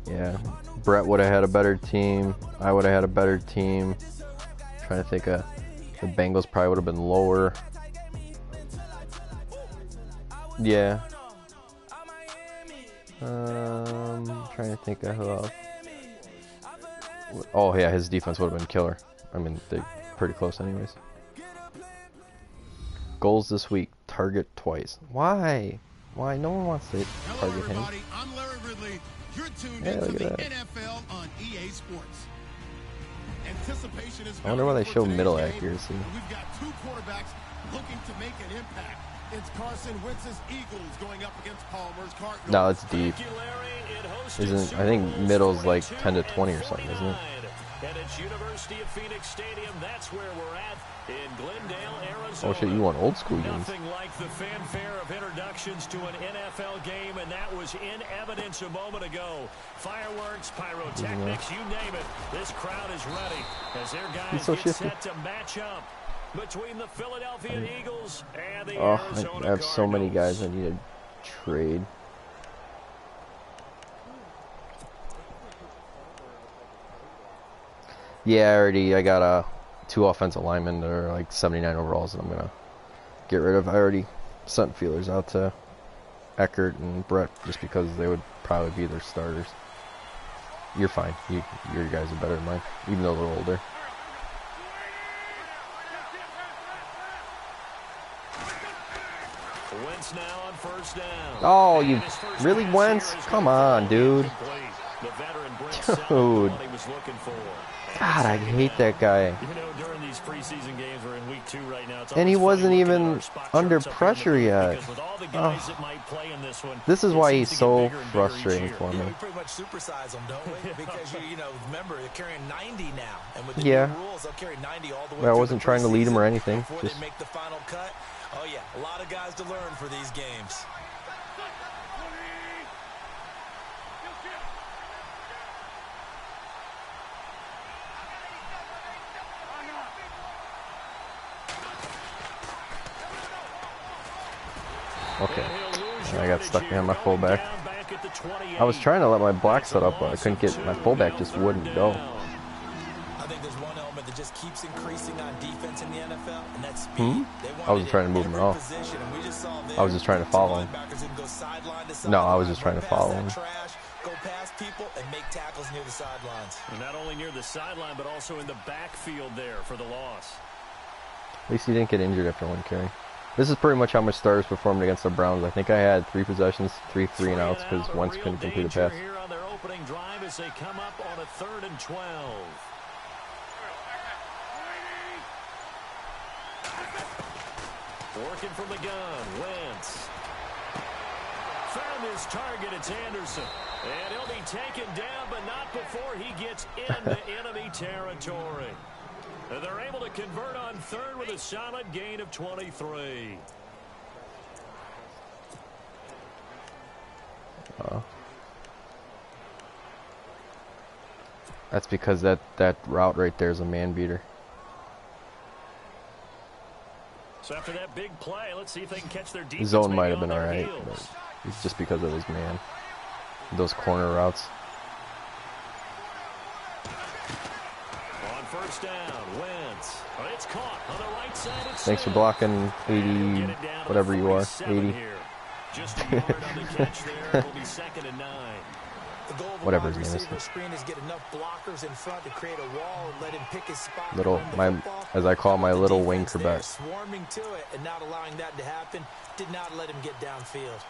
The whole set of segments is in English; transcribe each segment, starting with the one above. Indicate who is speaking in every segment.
Speaker 1: Yeah, Brett would have had a better team. I would have had a better team. Trying to think of the Bengals probably would have been lower. Yeah. Trying to think of who else. Oh yeah, his defense would have been killer. I mean, they're pretty close anyways. Goals this week, target twice. Why? Why? No one wants to target him.
Speaker 2: I'm Larry Ridley. You're tuned
Speaker 1: Yeah,
Speaker 2: into
Speaker 1: look
Speaker 2: the
Speaker 1: at that.
Speaker 2: NFL on EA Sports. Anticipation is
Speaker 1: I wonder why they show middle
Speaker 2: game.
Speaker 1: accuracy.
Speaker 2: We've got two quarterbacks looking to make an impact. It's Carson Wentz's Eagles going up against Palmer's Cardinals.
Speaker 1: No, it's deep. Isn't, I think middle's like 10 to 20 or something, isn't it?
Speaker 3: And it's University of Phoenix Stadium. That's where we're at in Glendale, Arizona.
Speaker 1: Oh shit, you want old school games.
Speaker 3: Nothing like the fanfare of introductions to an NFL game, and that was in evidence a moment ago. Fireworks, pyrotechnics, you name it. This crowd is ready as their guys get set to match up between the Philadelphia Eagles and the Arizona
Speaker 1: I have so many guys I need to trade. Yeah, I got 2 offensive linemen that are like 79 overalls that I'm gonna get rid of. I already sent feelers out to Eckert and Brett just because they would probably be their starters. You're fine. Your guys are better than mine, even though they're older.
Speaker 3: Wentz now on first down.
Speaker 1: Oh, you really, Wentz? Come on, dude. Dude. God, I hate that guy.
Speaker 3: You know, during these preseason games, we're in week 2 right now.
Speaker 1: And he wasn't even under pressure yet. This is why he's so frustrating for me.
Speaker 4: We pretty much supersize them, don't we? Because you know, remember they're carrying 90 now, and with the
Speaker 1: Yeah.
Speaker 4: new rules, they'll carry 90 all the way.
Speaker 1: Well, I wasn't trying to lead him or anything.
Speaker 4: Before
Speaker 1: Just
Speaker 4: they make the final cut. Oh yeah, a lot of guys to learn for these games.
Speaker 1: okay. I got stuck behind my fullback. I was trying to let my block set up, but I couldn't get my fullback. Just wouldn't go.
Speaker 4: I think there's one element that just keeps increasing on defense in the NFL, and that's speed.
Speaker 1: I wasn't trying to move him at all. I was just trying to follow him. No, I was just trying to follow him.
Speaker 4: Go past people and make tackles near the sidelines.
Speaker 3: And not only near the sideline, but also in the backfield there for the loss.
Speaker 1: At least he didn't get injured after one carry. This is pretty much how my starters performed against the Browns. I think I had 3 possessions, 3 and outs because Wentz couldn't complete a pass.
Speaker 3: Here on their opening drive as they come up on a 3rd and 12. Working from the gun, Wentz. Found his target, it's Anderson. And he'll be taken down, but not before he gets into enemy territory. And they're able to convert on 3rd with a solid gain of 23.
Speaker 1: That's because that route right there is a man beater.
Speaker 3: So after that big play, let's see if they can catch their defense.
Speaker 1: Zone might have been alright, but it's just because of his man. Those corner routes.
Speaker 3: On first down, Wentz. Oh, it's caught on the right side.
Speaker 1: Thanks for blocking 80, whatever you are, 80.
Speaker 3: Just a yard on the catch there. It'll be 2nd and 9.
Speaker 4: The goal of the
Speaker 1: Whatever
Speaker 4: wide
Speaker 1: his name is.
Speaker 4: receiver screen is get enough blockers in front to create a wall and let him pick his spot.
Speaker 1: Little, as I call my little wing Quebec.
Speaker 4: Swarming to it and not allowing that to happen did not let him get downfield.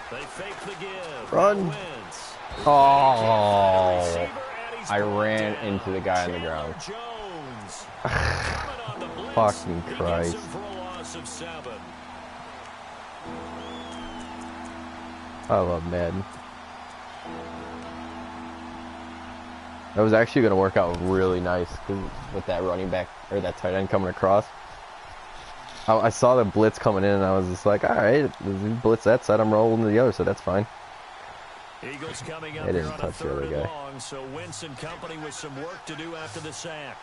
Speaker 3: They fake the give.
Speaker 1: Run. Oh, I ran into the guy on the ground. Fucking Christ. I love Madden. That was actually going to work out really nice with that running back or that tight end coming across. I saw the blitz coming in, and I was just like, all right, blitz that side, I'm rolling to the other side, that's fine.
Speaker 3: Eagles coming up
Speaker 1: They
Speaker 3: here
Speaker 1: didn't
Speaker 3: on a
Speaker 1: touch the other
Speaker 3: 3rd and
Speaker 1: guy.
Speaker 3: long, so Wentz and company with some work to do after the sack.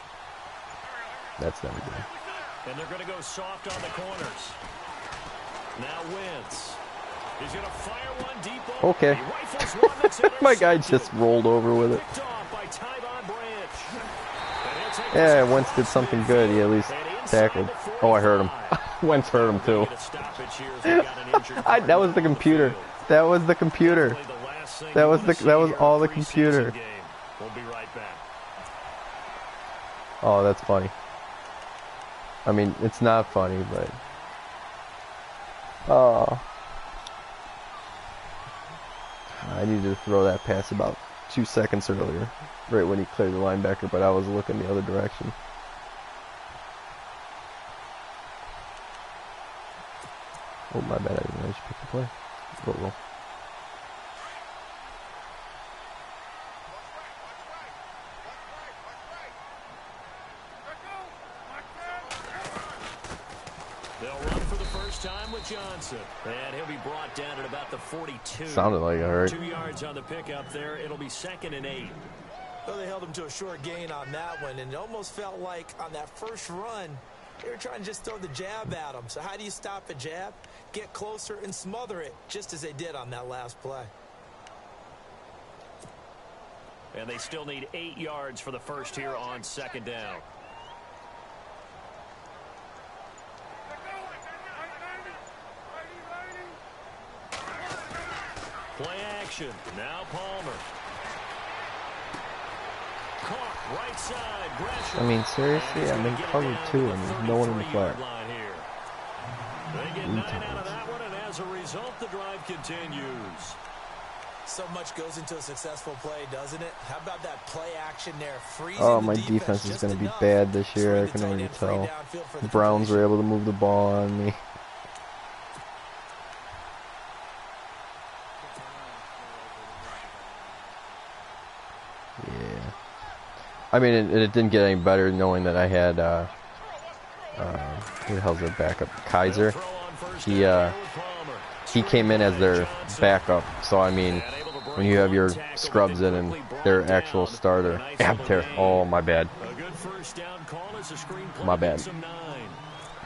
Speaker 1: That's never good.
Speaker 3: And they're going to go soft on the corners. Now Wentz. He's going to fire one deep over.
Speaker 1: Okay.
Speaker 3: He rifles one that's
Speaker 1: My guy
Speaker 3: intercepted.
Speaker 1: just rolled over with it.
Speaker 3: Picked off by Tyvon Branch. And he'll take
Speaker 1: Yeah,
Speaker 3: this
Speaker 1: Wentz did something good. He at least
Speaker 3: and inside
Speaker 1: tackled.
Speaker 3: the
Speaker 1: Oh, I heard him.
Speaker 3: 45.
Speaker 1: Wentz heard him too.
Speaker 3: Get a stoppage here as we've got an injured
Speaker 1: That was the
Speaker 3: player on
Speaker 1: computer.
Speaker 3: field.
Speaker 1: That was the computer.
Speaker 3: Definitely the last thing
Speaker 1: That
Speaker 3: you
Speaker 1: was
Speaker 3: wanna
Speaker 1: the
Speaker 3: see
Speaker 1: that was
Speaker 3: here
Speaker 1: all
Speaker 3: in
Speaker 1: the
Speaker 3: a preseason
Speaker 1: computer.
Speaker 3: game. We'll be right back.
Speaker 1: Oh, that's funny. I mean, it's not funny, but oh, I needed to throw that pass about 2 seconds earlier, right when he cleared the linebacker, but I was looking the other direction. Oh, my bad. I didn't know you should pick the play. Roll.
Speaker 3: They'll run for the first time with Johnson. And he'll be brought down at about the 42.
Speaker 1: Sounded like I heard.
Speaker 3: 2 yards on the pickup there. It'll be 2nd and 8.
Speaker 4: Well, they held him to a short gain on that one, and it almost felt like on that first run, they were trying to just throw the jab at him. So how do you stop a jab? Get closer and smother it, just as they did on that last play.
Speaker 3: And they still need 8 yards for the first here on 2nd down. Play action. Now Palmer. Caught right side. Gresham.
Speaker 1: I mean, seriously, I'm in cover 2 and there's no one in the flat.
Speaker 3: They get 9 out of that one, and as a result, the drive continues.
Speaker 4: So much goes into a successful play, doesn't it? How about that play action there? Freezing
Speaker 1: Oh,
Speaker 4: the
Speaker 1: my defense is
Speaker 4: just
Speaker 1: going to be
Speaker 4: enough
Speaker 1: bad this
Speaker 4: to
Speaker 1: year. I
Speaker 4: read the
Speaker 1: can
Speaker 4: tight
Speaker 1: already
Speaker 4: end free
Speaker 1: tell.
Speaker 4: downfield for
Speaker 1: The
Speaker 4: the
Speaker 1: Browns were
Speaker 4: completion.
Speaker 1: able to move the ball on me. Yeah. I mean, it didn't get any better knowing that I had, who the hell's their backup? Kaiser. He came in as their backup. So, I mean, when you have your scrubs in and their actual starter. Oh, my bad. My bad.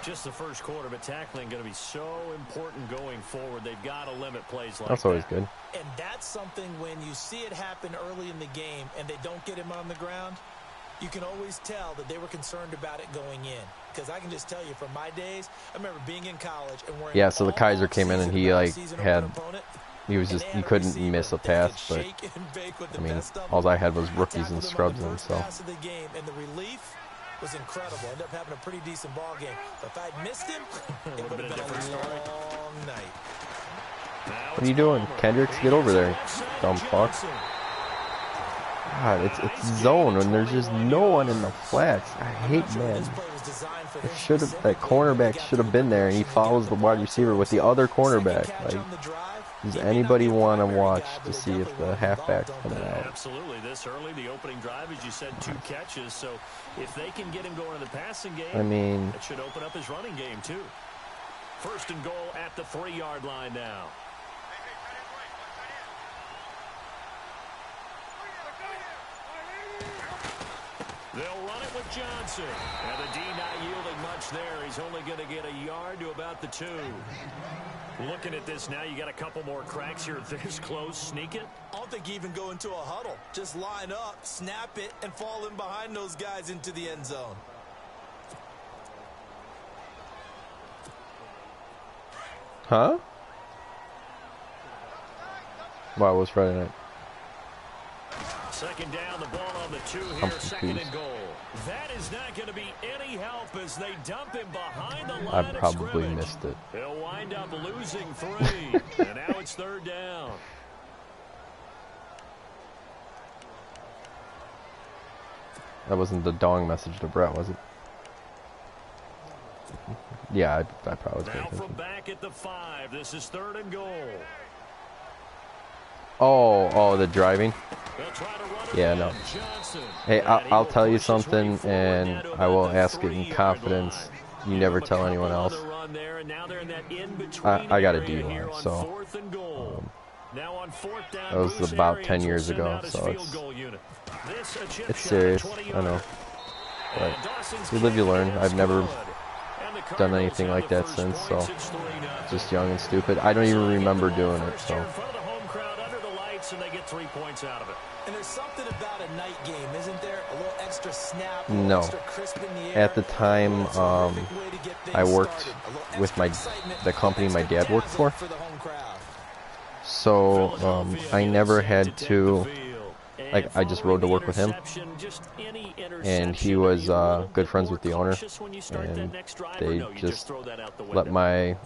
Speaker 3: Just the first quarter, but tackling going to be so important going forward. They've got to limit plays like
Speaker 1: That's always good.
Speaker 4: And that's something when you see it happen early in the game and they don't get him on the ground, you can always tell that they were concerned about it going in. Because I can just tell you from my days, I remember being in college and wearing
Speaker 1: Yeah, so the Kaiser came in and he like had, he couldn't miss a pass, but I mean, all I had was rookies and scrubs in, so.
Speaker 4: And the relief was incredible. Ended up having a pretty decent ball game. But if I'd missed him, it would have been a long night.
Speaker 1: What are you doing? Kendricks, get over there, dumb fuck. God, it's zone and there's just no one in the flats. I hate Madden. That cornerback should have been there, and he follows the wide receiver with the other cornerback. Like, does anybody want to watch to see if the halfback's coming out?
Speaker 3: Absolutely. This early, the opening drive, as you said, 2 catches. So if they can get him going in the passing game,
Speaker 1: I mean,
Speaker 3: it should open up his running game too. 1st and goal at the 3-yard line now. They'll run it with Johnson. And the D not yielding much there. He's only going to get a yard to about the 2. Looking at this now, you got a couple more cracks here this close. Sneak it.
Speaker 4: I don't think you even go into a huddle. Just line up, snap it, and fall in behind those guys into the end zone.
Speaker 1: huh? Wow, it was Friday night.
Speaker 3: 2nd down, the ball on the 2 here, 2nd and goal. That is not going to be any help as they dump him behind the line
Speaker 1: I
Speaker 3: of
Speaker 1: probably
Speaker 3: scrimmage.
Speaker 1: missed it.
Speaker 3: He'll wind up losing 3, and now it's 3rd down.
Speaker 1: That wasn't the dong message to Brett, was it? Yeah, I probably was paying
Speaker 3: Now from
Speaker 1: attention.
Speaker 3: back at the 5, this is 3rd and goal.
Speaker 1: Oh, the driving?
Speaker 3: They'll try to run it
Speaker 1: Yeah,
Speaker 3: in.
Speaker 1: no.
Speaker 3: Johnson.
Speaker 1: Hey,
Speaker 3: And he
Speaker 1: I'll
Speaker 3: will
Speaker 1: tell you
Speaker 3: push his way
Speaker 1: something,
Speaker 3: forward
Speaker 1: and
Speaker 3: now to
Speaker 1: I will
Speaker 3: about the
Speaker 1: ask it in
Speaker 3: 3-yard
Speaker 1: confidence.
Speaker 3: line.
Speaker 1: you never tell anyone else. I got a DUI, so that was about 10 years ago, so it's serious, I know. But you live, you learn. I've never done anything like that since, so just young and stupid. I don't even remember doing it, so.
Speaker 4: And there's something about a night game, isn't there? A little extra snap,
Speaker 1: no.
Speaker 4: Extra crisp in the air.
Speaker 1: At the time, I worked with the company my dad worked for. So I never had to, like, I just rode to work with him. And he was good friends with the owner, and they just let my,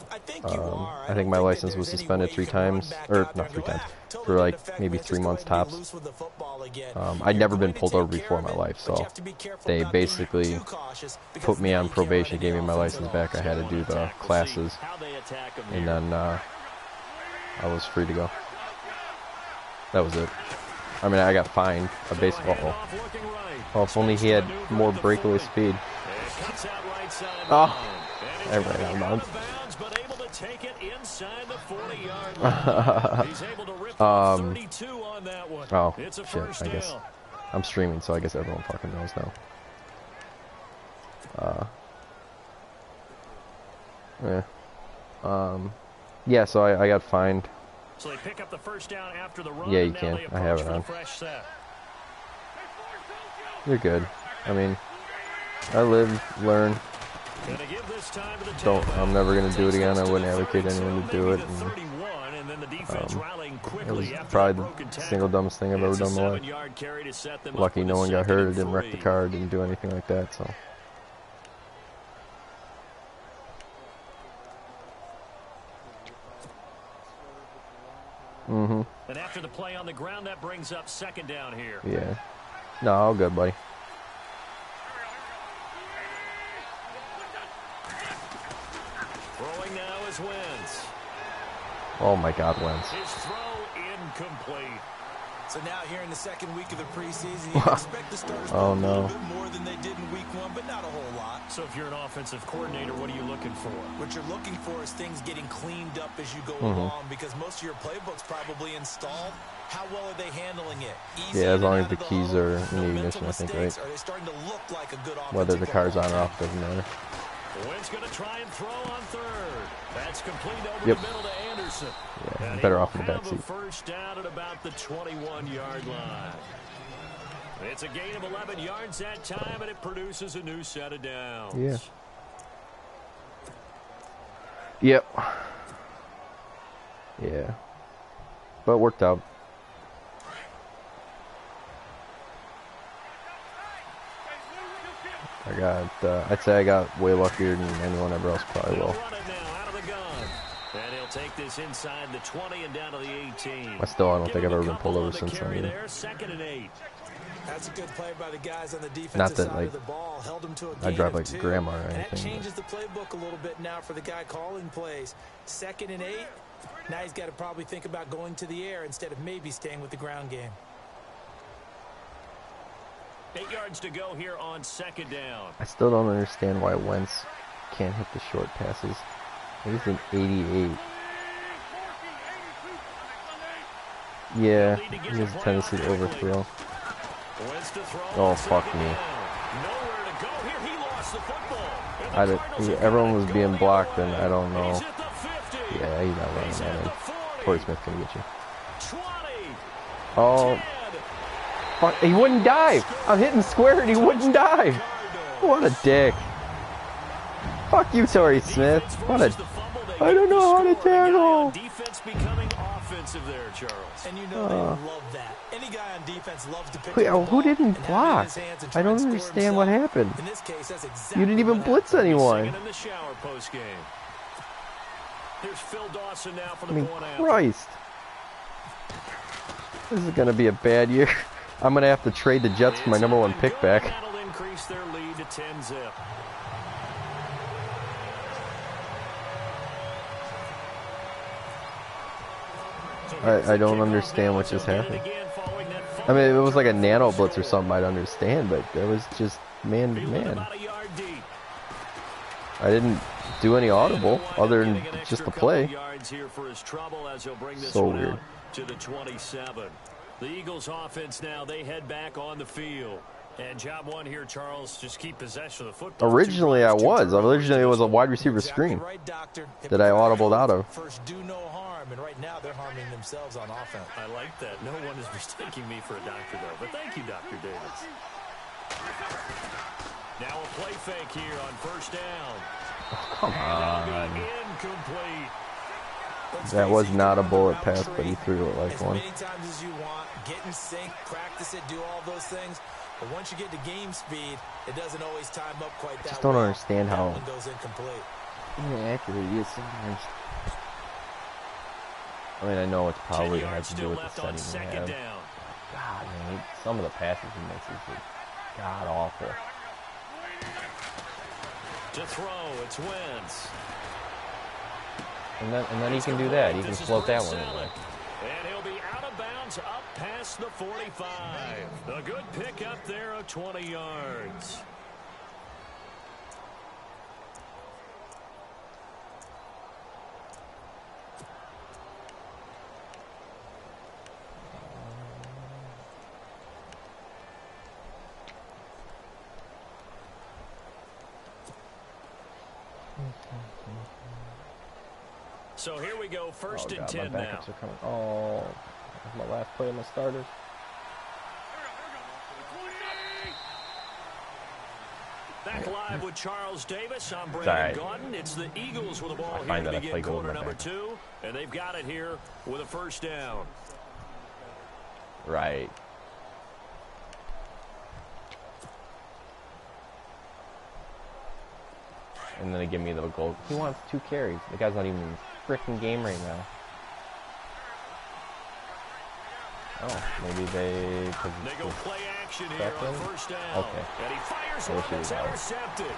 Speaker 1: I think my license was suspended 3 times, or not 3 times, for like maybe 3 months tops. I'd never been pulled over before in my life, so they basically put me on probation, gave me my license back. I had to do the classes, and then I was free to go. That was it. I mean, I got fined a baseball. Oh, if only he had more breakaway speed. Oh, I ran out of bounds. Oh, shit, I guess. I'm streaming, so I guess everyone fucking knows now. Yeah, so I got fined.
Speaker 3: So they pick up the first down after the run.
Speaker 1: Yeah, you can. I have it on. You're good. I mean, I live, learn. I'm never gonna do it again. I wouldn't advocate anyone to do it. And, it was probably the single dumbest thing I've ever done in my life. Lucky no one got hurt. I didn't wreck the car. Didn't do anything like that. So. Mm-hmm.
Speaker 3: And after the play on the ground, that brings up second down here.
Speaker 1: Yeah. No, all good, buddy.
Speaker 3: Throwing now is Wentz.
Speaker 1: Oh my God, Wentz.
Speaker 3: His throw incomplete.
Speaker 4: So now here in the second week of the preseason, you expect the starters to
Speaker 1: oh,
Speaker 4: do a
Speaker 1: no.
Speaker 4: little bit more than they did in week 1, but not a whole lot.
Speaker 3: So if you're an offensive coordinator, what are you looking for?
Speaker 4: What you're looking for is things getting cleaned up as you go along, because most of your playbook's probably installed. How well are they handling it? Easy,
Speaker 1: yeah, as long as the keys are in the ignition, I think, right?
Speaker 4: Are they starting to look like a good
Speaker 1: whether the car's on or off doesn't matter.
Speaker 3: Wentz going to try and throw on third. That's complete over
Speaker 1: yep.
Speaker 3: the middle to Anderson.
Speaker 1: Yeah, better off in the back seat.
Speaker 3: First down at about the 21-yard line. It's a gain of 11 yards that time, and it produces a new set of downs.
Speaker 1: Yeah. Yep. Yeah. But it worked out. I'd say I got way luckier than anyone ever else probably will.
Speaker 3: And he'll take this inside the 20 and down to the 18.
Speaker 1: I don't think I've ever been pulled over since then.
Speaker 3: Second and 8.
Speaker 4: That's a good play by the guys on the defensive
Speaker 1: Not that,
Speaker 4: side
Speaker 1: like,
Speaker 4: of the ball. Held him to a
Speaker 1: I drive like
Speaker 4: 2.
Speaker 1: grandma or anything.
Speaker 4: That changes the playbook a little bit now for the guy calling plays. Second and 8. Now he's got to probably think about going to the air instead of maybe staying with the ground game.
Speaker 3: 8 yards to go here on second down.
Speaker 1: I still don't understand why Wentz can't hit the short passes. He's an 88. Yeah, he has a tendency to overthrow. Oh, fuck me. Everyone was being blocked, and I don't know. Yeah, he's not running that in. Torrey Smith can get you. Oh. Fuck, he wouldn't dive. I'm hitting square, and he wouldn't dive. What a dick. Fuck you, Torrey Smith. What a... I don't know how to tackle.
Speaker 3: Defense becoming offensive there, Charles.
Speaker 4: And you know they love that. Any guy on defense loves to pick
Speaker 1: Wait,
Speaker 4: up the
Speaker 1: who
Speaker 4: ball
Speaker 1: didn't
Speaker 4: and
Speaker 1: block?
Speaker 4: have it in his hands and try
Speaker 1: I don't
Speaker 4: and score
Speaker 1: understand what
Speaker 4: himself.
Speaker 1: happened.
Speaker 4: In this case, that's exactly
Speaker 1: You didn't even
Speaker 4: what
Speaker 1: blitz
Speaker 4: happened.
Speaker 1: anyone.
Speaker 3: In the shower post game. Here's Phil Dawson now for the
Speaker 1: I mean,
Speaker 3: point out.
Speaker 1: Christ. This is going to be a bad year. I'm going to have to trade the Jets for my #1 pick back.
Speaker 3: That'll increase their lead to 10-zip.
Speaker 1: I don't understand what just happened. I mean, if it was like a nano blitz or something, I'd understand, but it was just man to man. I didn't do any audible other than just the play. So weird.
Speaker 3: To the 27. The Eagles offense now, they head back on the field. And job one here, Charles, just keep possession of the football.
Speaker 1: Originally it was a wide receiver screen that I audibled out of.
Speaker 4: First do no harm, and right now they're harming themselves on offense.
Speaker 3: I like that. No one is mistaking me for a doctor, though. But thank you, Dr. Davis. Now a play fake here on first down.
Speaker 1: Oh, come on.
Speaker 3: Incomplete.
Speaker 1: That was not a bullet pass, but he threw it like one.
Speaker 4: As many times as you want, get in sync, practice it, do all those things. But once you get to game speed, it doesn't always time up quite that
Speaker 1: just don't understand how
Speaker 4: one goes incomplete.
Speaker 1: inaccurate he is sometimes. I mean, I know it's probably has to do with the setting we have. God, man, some of the passes he makes is just god awful.
Speaker 3: To throw, it's Wentz.
Speaker 1: And then he can do that. He can float that one away.
Speaker 3: And he'll be out of bounds up past the 45. A good pick up there of 20 yards. So here we go, first and 10
Speaker 1: my
Speaker 3: now.
Speaker 1: backups are coming. Oh, that's my last play of my starters.
Speaker 3: Back live with Charles Davis. I'm Brandon Gaudin. It's the Eagles with the ball here to begin quarter number 2. And they've got it here with a first down.
Speaker 1: Right. And then they give me the goal. He wants 2 carries. The guy's not even in the freaking game right now. Oh, maybe they
Speaker 3: go play action here on first down.
Speaker 1: Okay.
Speaker 3: And he fires one that's intercepted.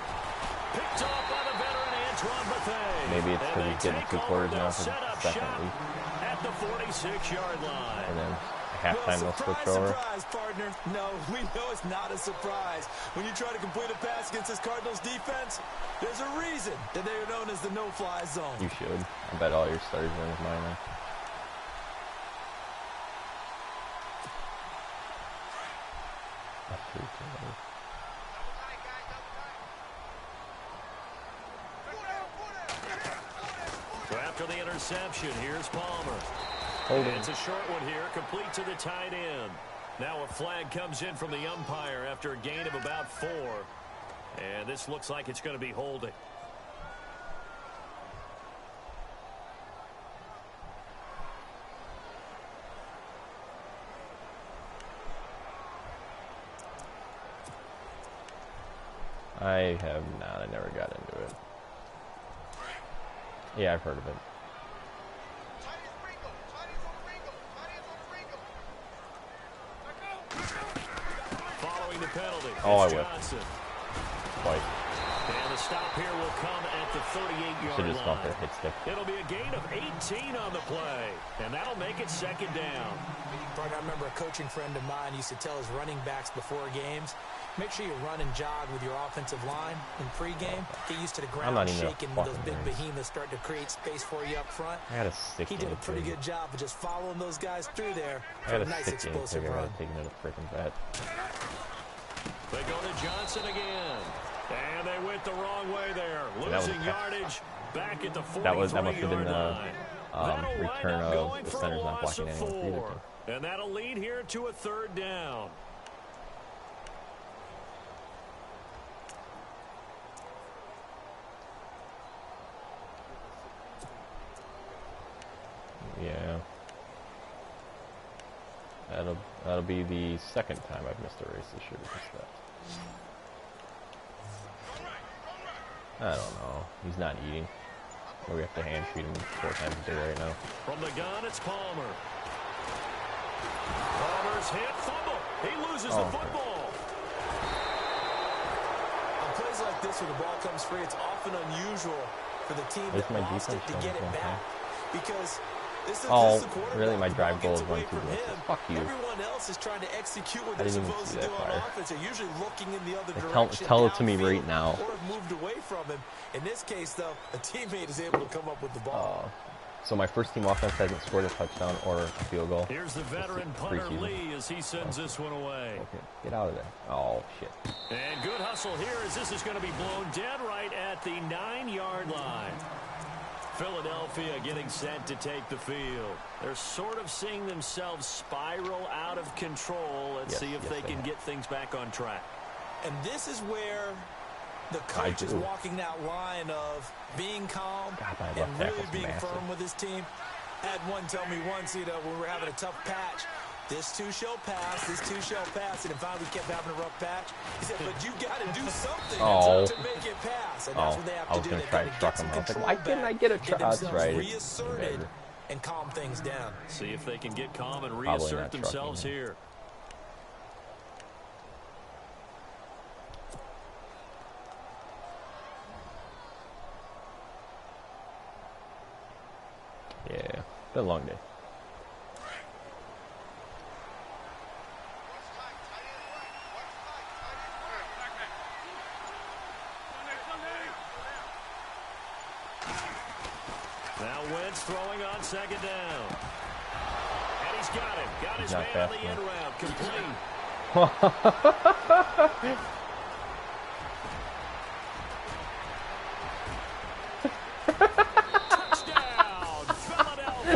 Speaker 3: Picked off by the veteran Antoine Bethea.
Speaker 1: Maybe it's because he's getting 2 quarters now for the second week.
Speaker 3: At the 46-yard line.
Speaker 1: And then halftime they'll switch over.
Speaker 4: Surprise, partner. No, we know it's not a surprise. When you try to complete a pass against this Cardinals defense, there's a reason that they are known as the no-fly zone.
Speaker 1: You should. I bet all your starters are in mine now.
Speaker 3: So after the interception, here's Palmer.
Speaker 1: And
Speaker 3: it's a short one here, complete to the tight end. Now a flag comes in from the umpire after a gain of about 4. And this looks like it's going to be holding.
Speaker 1: I have not. I never got into it. Yeah, I've heard of it.
Speaker 3: Following the penalty.
Speaker 1: Oh, I will. Twice.
Speaker 3: And the stop here will come at the 38-yard line.
Speaker 1: Just gone for a hit stick.
Speaker 3: It'll be a gain of 18 on the play, and that'll make it second down.
Speaker 4: I remember a coaching friend of mine used to tell his running backs before games, make sure you run and jog with your offensive line in pregame. Get used to the ground shaking when those big behemoths start to create space for you up front. He did a pretty good job of just following those guys through there for a nice explosive run.
Speaker 1: Taking it a freaking bet.
Speaker 3: They go to Johnson again. And they went the wrong way there. Losing yardage back at the 43-yard line.
Speaker 1: Return of the center's not blocking anyone.
Speaker 3: And that'll lead here to a third down.
Speaker 1: Yeah. That'll be the second time I've missed a race this year because of that. I don't know. He's not eating. Or we have to hand feed him 4 times a day right now.
Speaker 3: From the gun, it's Palmer. Palmer's hit, fumble. He loses the football.
Speaker 4: On plays like this where the ball comes free, it's often unusual for the team that lost it to get it back. Because
Speaker 1: Oh, really? My drive goal is 1-2 blitzes. Fuck you.
Speaker 4: Everyone else is trying to execute what they're supposed to do on offense. They're usually looking in the other direction.
Speaker 1: Tell it to me right now.
Speaker 4: Or have moved away from him. In this case, though, a teammate is able to come up with the ball.
Speaker 1: So my first team offense hasn't scored a touchdown or a field goal.
Speaker 3: Here's the veteran punter Lee as he sends this one away.
Speaker 1: Okay, get out of there. Oh, shit.
Speaker 3: And good hustle here as this is going to be blown dead right at the 9-yard line. Philadelphia getting set to take the field. They're sort of seeing themselves spiral out of control. Let's see if they can get things back on track.
Speaker 4: And this is where the coach is walking that line of being calm and really being firm with his team. Had one tell me once, when we're having a tough patch, this too shall pass, this too shall pass, and finally we kept having a rough patch. He said, but you got to do something to make it pass, and that's what they have to do.
Speaker 1: I was going to try to truck him. I was like, why didn't I get a truck? That's right.
Speaker 4: Reasserted and calm things down.
Speaker 3: See if they can get calm and reassert themselves here.
Speaker 1: Yeah, been a long day.
Speaker 3: Now Wentz throwing on second down. And he's got it. Got his man on the end route. Complete.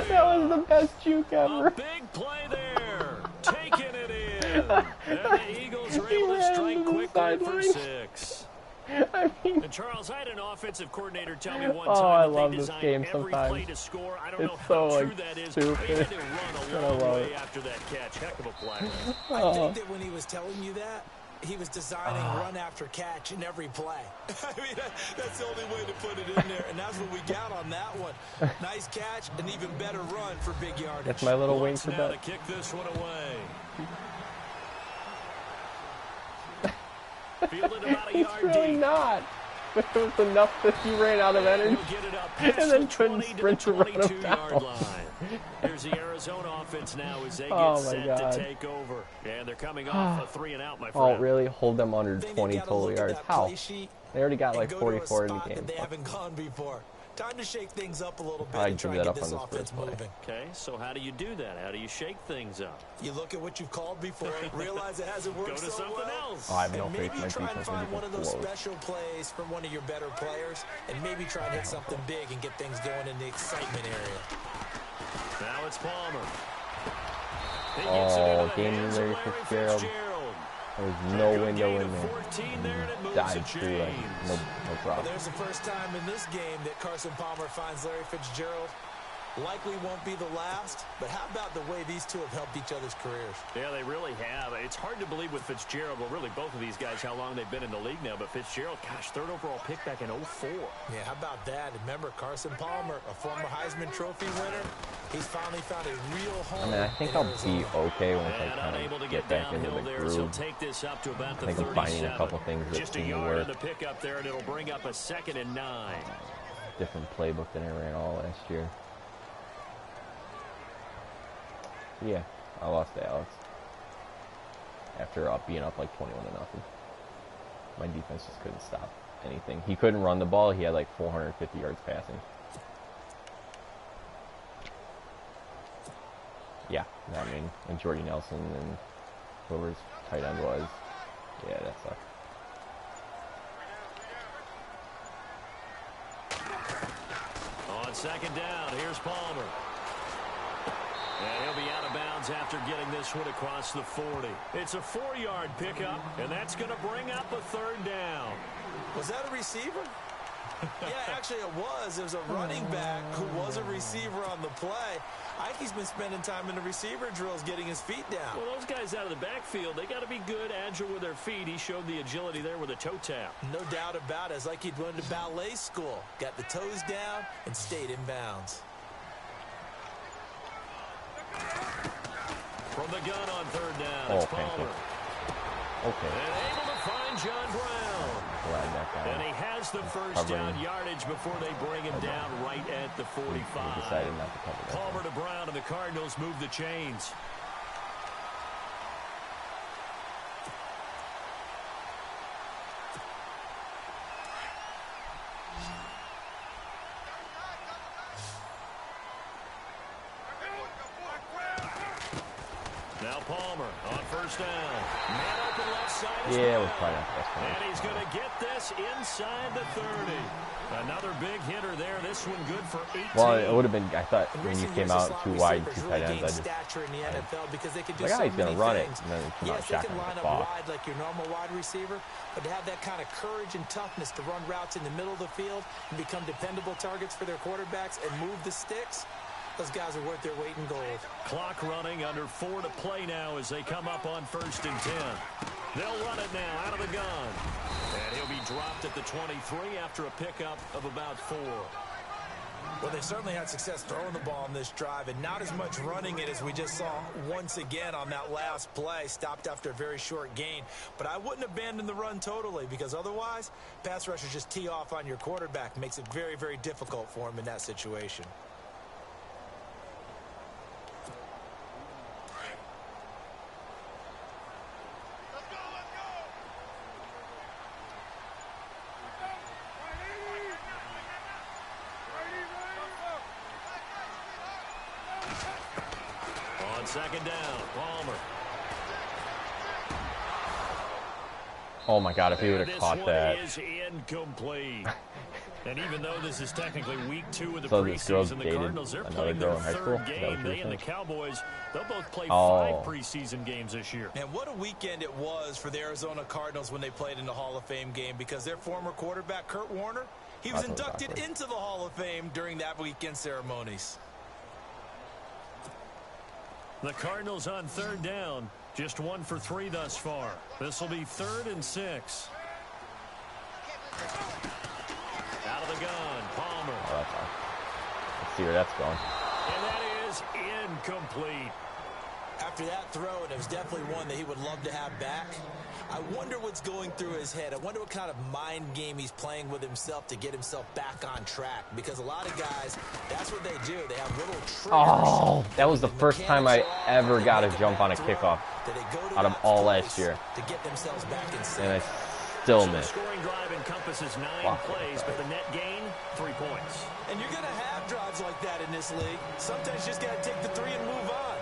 Speaker 1: That was the best juke ever.
Speaker 3: A big play there. Taking it in. And the Eagles are able to strike quickly for 6.
Speaker 1: I mean,
Speaker 3: and Charles, I had an offensive coordinator tell me one time
Speaker 1: I
Speaker 3: that
Speaker 1: love
Speaker 3: they
Speaker 1: this
Speaker 3: designed
Speaker 1: game
Speaker 3: every
Speaker 1: sometimes.
Speaker 3: play to score. I don't know
Speaker 1: so
Speaker 3: how true that is.
Speaker 1: Stupid.
Speaker 3: They had to run a long way after that catch. Heck of a play.
Speaker 4: I think that when he was telling you that, he was designing run after catch in every play. I mean, that's the only way to put it in there, and that's what we got on that one. Nice catch, an even better run for big yardage.
Speaker 1: That's my little wing for
Speaker 3: now
Speaker 1: that.
Speaker 3: To kick this one away. Fielded about a yard
Speaker 1: really
Speaker 3: deep.
Speaker 1: Not. But it was enough that he ran out of energy and then couldn't sprint to run him down.
Speaker 3: Here's the Arizona offense now as they get set to take over. And they're coming off a 3-and-out, my friend.
Speaker 1: Oh, really? Hold them under 20 total yards. How? They already got like 44 in the game.
Speaker 4: They haven't gone before. Time to shake things up a little bit
Speaker 1: I
Speaker 4: and try
Speaker 1: give
Speaker 4: and
Speaker 1: that
Speaker 4: get
Speaker 1: up
Speaker 4: this
Speaker 1: on this
Speaker 4: offense moving.
Speaker 3: Okay, so how do you do that? How do you shake things up?
Speaker 4: You look at what you've called before, realize it hasn't worked
Speaker 3: Go to
Speaker 4: so
Speaker 3: something
Speaker 4: well.
Speaker 3: else.
Speaker 1: Oh, I have no
Speaker 4: and
Speaker 1: faith
Speaker 4: maybe
Speaker 1: in my
Speaker 4: try and
Speaker 1: defense.
Speaker 4: find one of those special plays from one of your better players, and maybe try and hit something big and get things going in the excitement area.
Speaker 3: Now it's Palmer.
Speaker 1: Oh, game Larry Fitzgerald. There was no window in there. Died through it. No problem.
Speaker 4: Well, there's the first time in this game that Carson Palmer finds Larry Fitzgerald. Likely won't be the last, but how about the way these two have helped each other's careers?
Speaker 3: Yeah, they really have. It's hard to believe with Fitzgerald, well, really both of these guys, how long they've been in the league now. But Fitzgerald, gosh, 3rd overall pick back in 04.
Speaker 4: Yeah, how about that? Remember, Carson Palmer, a former Heisman Trophy winner, he's finally found a real home.
Speaker 1: I mean, I think I'll be okay once I kind of get back into the groove.
Speaker 3: Take this up to about the
Speaker 1: I think I'm finding a couple things that
Speaker 3: just a
Speaker 1: seem to
Speaker 3: yard
Speaker 1: work.
Speaker 3: in the pickup there, and it'll bring up a 2nd and 9.
Speaker 1: Different playbook than I ran all last year. Yeah, I lost to Alex after being up like 21-0. My defense just couldn't stop anything. He couldn't run the ball. He had like 450 yards passing. Yeah, I mean, and Jordy Nelson and whoever's tight end was. Yeah, that sucked.
Speaker 3: On 2nd down, here's Palmer. And he'll be out of bounds after getting this one across the 40. It's a 4-yard pickup, and that's going to bring up a 3rd down.
Speaker 4: Was that a receiver? Yeah, actually it was. There's a running back who was a receiver on the play. I think he's been spending time in the receiver drills getting his feet down.
Speaker 3: Well, those guys out of the backfield, they got to be good, agile with their feet. He showed the agility there with a toe tap.
Speaker 4: No doubt about it. It's like he'd went to ballet school. Got the toes down and stayed in bounds.
Speaker 3: From the gun on 3rd down, it's Palmer.
Speaker 1: Okay.
Speaker 3: And able to find John Brown.
Speaker 1: slide that guy.
Speaker 3: And he has the first down yardage before they bring him down right at the 45.
Speaker 1: He decided not to cover that.
Speaker 3: Palmer to Brown, and the Cardinals move the chains. Now Palmer on first down. Man open left side.
Speaker 1: Yeah, it was probably not the best one.
Speaker 3: And he's going to get this inside the 30. Another big hitter there. This one good for 18.
Speaker 1: Well, it would have been, I thought, when you came out too wide, too tight ends, I just, he's going to run it, and then come out shotgun with the ball.
Speaker 4: Wide like your normal wide receiver, but to have that kind of courage and toughness to run routes in the middle of the field and become dependable targets for their quarterbacks and move the sticks, those guys are worth their weight in gold.
Speaker 3: Clock running, under 4 to play now as they come up on 1st and 10. They'll run it now out of the gun. And he'll be dropped at the 23 after a pickup of about 4.
Speaker 4: Well, they certainly had success throwing the ball on this drive, and not as much running it as we just saw once again on that last play. Stopped after a very short gain. But I wouldn't abandon the run totally, because otherwise, pass rushers just tee off on your quarterback. Makes it very, very difficult for him in that situation.
Speaker 3: Second down, Palmer.
Speaker 1: Oh my God, if he would have caught that.
Speaker 3: This one is incomplete. And even though this is technically week 2 of the
Speaker 1: So this girl's
Speaker 3: preseason, the
Speaker 1: dated
Speaker 3: Cardinals, they're
Speaker 1: another
Speaker 3: playing
Speaker 1: girl
Speaker 3: their
Speaker 1: in high school?
Speaker 3: 3rd
Speaker 1: Is that
Speaker 3: game.
Speaker 1: what
Speaker 3: They
Speaker 1: you're
Speaker 3: and the
Speaker 1: saying?
Speaker 3: Cowboys, they'll both play 5 preseason games this year.
Speaker 4: And what a weekend it was for the Arizona Cardinals when they played in the Hall of Fame game, because their former quarterback, Kurt Warner, he was inducted into the Hall of Fame during that weekend ceremonies.
Speaker 3: The Cardinals on 3rd down. Just 1 for 3 thus far. This will be 3rd and 6. Out of the gun, Palmer.
Speaker 1: Oh, that's fine. Let's see where that's going.
Speaker 3: And that is incomplete.
Speaker 4: After that throw, and it was definitely one that he would love to have back, I wonder what's going through his head. I wonder what kind of mind game he's playing with himself to get himself back on track. Because a lot of guys, that's what they do. They have little triggers.
Speaker 1: Oh, that was the first time I ever got a jump on a kickoff out of all last year.
Speaker 4: To get themselves back in sync.
Speaker 1: And I still
Speaker 3: The
Speaker 1: missed.
Speaker 3: scoring drive encompasses 9 plays, but the net gain, 3 points.
Speaker 4: And you're going to have drives like that in this league. Sometimes you just got to take the 3 and move on.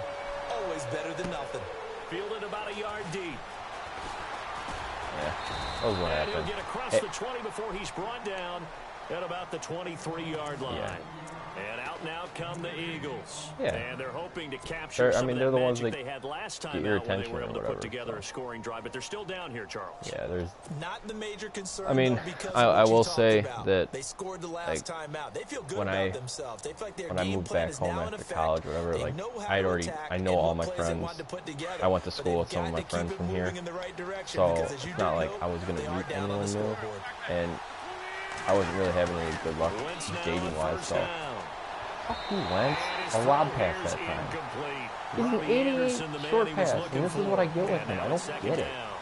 Speaker 4: Always better than nothing.
Speaker 3: Fielded about a yard deep.
Speaker 1: Yeah, that was what
Speaker 3: And he'll
Speaker 1: happened.
Speaker 3: get across the 20 before he's brought down at about the 23-yard line.
Speaker 1: Yeah.
Speaker 3: And out and out come the Eagles.
Speaker 1: Yeah.
Speaker 3: And they're hoping to capture some of
Speaker 1: they're
Speaker 3: that
Speaker 1: the ones
Speaker 3: magic
Speaker 1: that
Speaker 3: they had last
Speaker 1: get
Speaker 3: time
Speaker 1: your
Speaker 3: out when they
Speaker 1: attention
Speaker 3: were
Speaker 1: or
Speaker 3: able to
Speaker 1: whatever,
Speaker 3: put together
Speaker 1: so.
Speaker 3: a scoring drive. But they're still down here, Charles.
Speaker 1: Yeah, there's.
Speaker 4: Not the major concern.
Speaker 1: I mean,
Speaker 4: though, because
Speaker 1: I
Speaker 4: of what
Speaker 1: will
Speaker 4: you talked
Speaker 1: say
Speaker 4: about.
Speaker 1: that,
Speaker 4: they scored the last
Speaker 1: like,
Speaker 4: time out. They feel good
Speaker 1: when
Speaker 4: about
Speaker 1: I-
Speaker 4: themselves. They feel like their
Speaker 1: When I
Speaker 4: game
Speaker 1: moved
Speaker 4: plan
Speaker 1: back
Speaker 4: is
Speaker 1: home
Speaker 4: now in
Speaker 1: after
Speaker 4: effect.
Speaker 1: college, whatever,
Speaker 4: They
Speaker 1: like
Speaker 4: know how
Speaker 1: I
Speaker 4: to
Speaker 1: already,
Speaker 4: attack
Speaker 1: I
Speaker 4: and
Speaker 1: know
Speaker 4: what
Speaker 1: all my
Speaker 4: plays they
Speaker 1: friends.
Speaker 4: want to put together.
Speaker 1: I went to
Speaker 4: But
Speaker 1: school with
Speaker 4: they've
Speaker 1: some of
Speaker 4: got
Speaker 1: my
Speaker 4: to
Speaker 1: friends
Speaker 4: keep it
Speaker 1: from here,
Speaker 4: moving in the right direction,
Speaker 1: so
Speaker 4: because as you
Speaker 1: it's not
Speaker 4: do
Speaker 1: like
Speaker 4: know,
Speaker 1: I was gonna
Speaker 4: they are
Speaker 1: meet
Speaker 4: down on the
Speaker 1: anyone new,
Speaker 4: scoreboard.
Speaker 1: and I wasn't really having any good luck
Speaker 3: Wentz now
Speaker 1: dating
Speaker 3: on
Speaker 1: wise.
Speaker 3: first
Speaker 1: So
Speaker 3: down.
Speaker 1: fuck you, Wentz.
Speaker 3: And his
Speaker 1: A lob
Speaker 3: throw
Speaker 1: pass
Speaker 3: here is
Speaker 1: that time.
Speaker 3: incomplete.
Speaker 1: He's an
Speaker 3: Robbie
Speaker 1: idiot
Speaker 3: Anderson, the man
Speaker 1: short
Speaker 3: he was
Speaker 1: pass,
Speaker 3: looking
Speaker 1: and this is
Speaker 3: for.
Speaker 1: what I get with
Speaker 3: And
Speaker 1: him.
Speaker 3: now
Speaker 1: I don't
Speaker 3: second
Speaker 1: get it.
Speaker 3: down.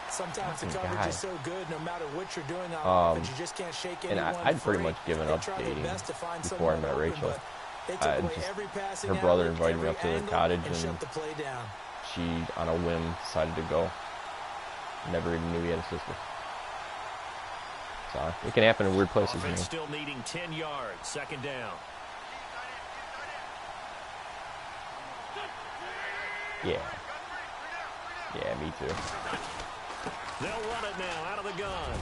Speaker 4: Sometimes the
Speaker 1: Fucking
Speaker 4: coverage
Speaker 1: guy.
Speaker 4: is so good, no matter what you're doing on offense, you just can't shake
Speaker 1: And
Speaker 4: anyone
Speaker 1: I'd pretty
Speaker 4: free.
Speaker 1: much given
Speaker 4: They
Speaker 1: up
Speaker 4: try their
Speaker 1: dating
Speaker 4: best to find
Speaker 1: before I
Speaker 4: someone
Speaker 1: met
Speaker 4: open,
Speaker 1: Rachel.
Speaker 4: but they took away
Speaker 1: Just-
Speaker 4: every passing
Speaker 1: her brother
Speaker 4: outlet,
Speaker 1: invited me
Speaker 4: every
Speaker 1: up to the
Speaker 4: angle,
Speaker 1: cottage,
Speaker 4: and
Speaker 1: and
Speaker 4: shut the play down.
Speaker 1: she, on a whim, decided to go. Never even knew he had a sister. So it can happen in weird places, you
Speaker 3: Offense
Speaker 1: know.
Speaker 3: still needing 10 yards. Second down.
Speaker 1: Yeah. Yeah, me too.
Speaker 3: They'll run it now out of the gun.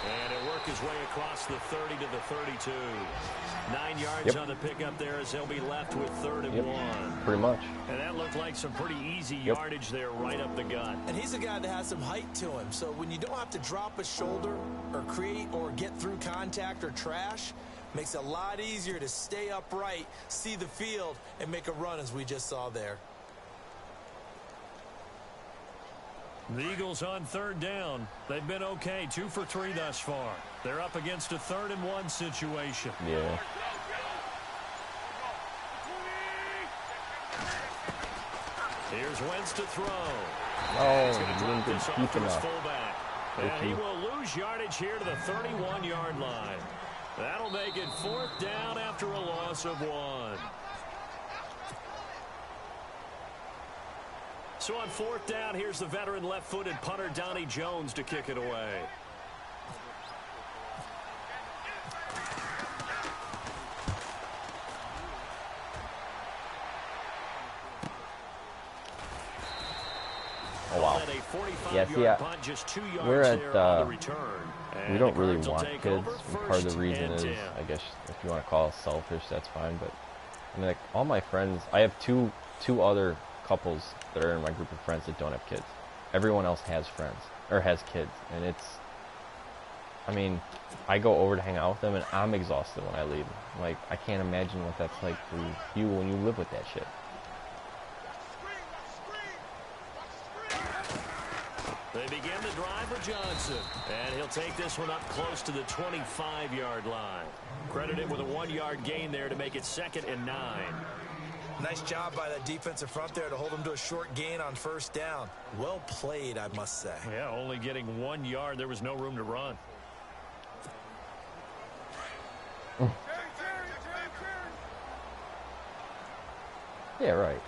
Speaker 3: And it'll work his way across the 30 to the 32. 9 yards on the pickup there as they'll be left with 3rd and 1.
Speaker 1: Pretty much.
Speaker 3: And that looked like some pretty easy yardage there right up the gut.
Speaker 4: And he's a guy that has some height to him. So when you don't have to drop a shoulder or create or get through contact or trash, makes it a lot easier to stay upright, see the field, and make a run as we just saw there.
Speaker 3: The Eagles on 3rd down. They've been okay. 2 for 3 thus far. They're up against a 3rd and 1 situation.
Speaker 1: Yeah.
Speaker 3: Here's Wentz to throw.
Speaker 1: Oh, he didn't get deep enough.
Speaker 3: And he will lose yardage here to the 31-yard line. That'll make it 4th down after a loss of 1. So on 4th down, here's the veteran left-footed punter Donnie Jones to kick it away.
Speaker 1: Oh, wow. Yeah, see, we're at, we don't really want kids. Part of the reason is, I guess, if you want to call us selfish, that's fine. But, I mean, like, all my friends, I have two other couples that are in my group of friends that don't have kids. Everyone else has friends, or has kids. And it's, I mean, I go over to hang out with them, and I'm exhausted when I leave. Like, I can't imagine what that's like for you when you live with that shit.
Speaker 3: They begin the drive for Johnson, and he'll take this one up close to the 25-yard line. Credited with a 1-yard gain there to make it 2nd and 9.
Speaker 4: Nice job by that defensive front there to hold him to a short gain on 1st down. Well played, I must say.
Speaker 3: Yeah, only getting 1 yard. There was no room to run.
Speaker 1: Yeah, right.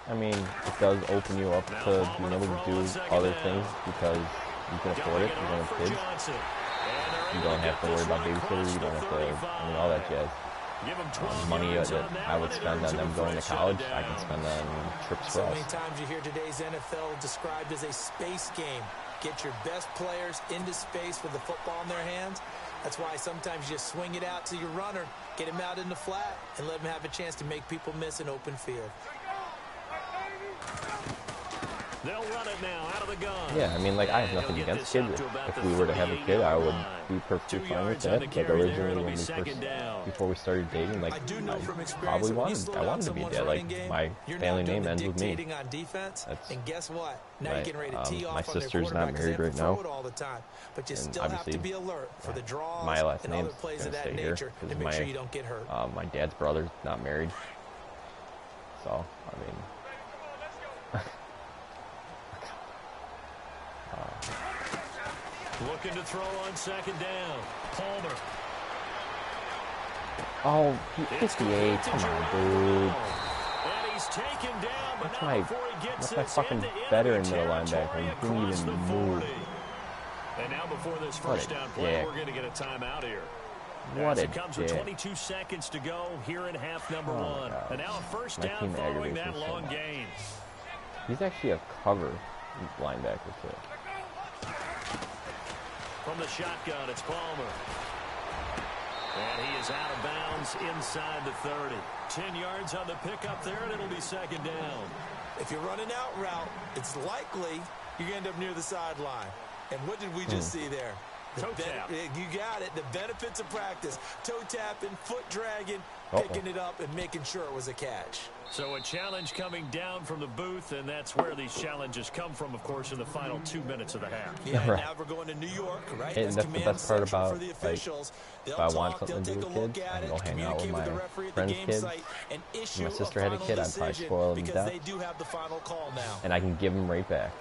Speaker 1: I mean, it does open you up to being able to do other things because you can afford it. You don't have kids. You don't have to worry about babysitters. You don't have to, I mean, all that jazz. Money that I would spend on them going to college, I can spend on trips for us.
Speaker 4: So many times you hear today's NFL described as a space game. Get your best players into space with the football in their hands. That's why sometimes you swing it out to your runner, get him out in the flat, and let him have a chance to make people miss an open field.
Speaker 3: They'll run it now out of the gun.
Speaker 1: Yeah, I mean, like, I have nothing against kids. If we were to have a kid, I would be perfectly fine with that. Like, originally, when we first, before we started dating, like, I wanted to be a dad. Like, my family name ends with me. That's,
Speaker 4: and guess what? Now you're getting ready to tee off
Speaker 1: my
Speaker 4: on their
Speaker 1: sister's not married right now.
Speaker 4: All the time, but you
Speaker 1: and
Speaker 4: still have to be alert for the draws
Speaker 1: my last
Speaker 4: and
Speaker 1: name's
Speaker 4: other plays of
Speaker 1: gonna
Speaker 4: that
Speaker 1: stay here
Speaker 4: nature to make sure you don't get hurt.
Speaker 1: My dad's brother's not married, so I mean.
Speaker 3: Looking to throw on 2nd down. Palmer.
Speaker 1: Oh, 58. Come on, dude.
Speaker 3: And he's taken down, but
Speaker 1: That's my fucking veteran middle linebacker. He didn't even move.
Speaker 3: And now before this 1st down play, we're going to get a timeout here.
Speaker 1: What a
Speaker 3: it comes with 22 seconds to go here in half number 1. And now a 1st down following that long gain.
Speaker 1: He's actually a cover linebacker, too.
Speaker 3: From the shotgun, it's Palmer. And he is out of bounds inside the 30. 10 yards on the pickup there, and it'll be 2nd down.
Speaker 4: If you're running out route, it's likely you're going to end up near the sideline. And what did we just see there?
Speaker 3: Toe tap.
Speaker 4: You got it. The benefits of practice. Toe tapping, foot dragging, picking it up, and making sure it was a catch.
Speaker 3: So a challenge coming down from the booth, and that's where these challenges come from, of course, in the final 2 minutes of the half.
Speaker 4: Yeah,
Speaker 1: right.
Speaker 4: Now we're going to New York, right?
Speaker 1: And that's the best part about, like, if I want something to do with kids, I can go hang out with my friend's kids. If my sister had a kid, I'd probably spoil them to death. And I can give them right back.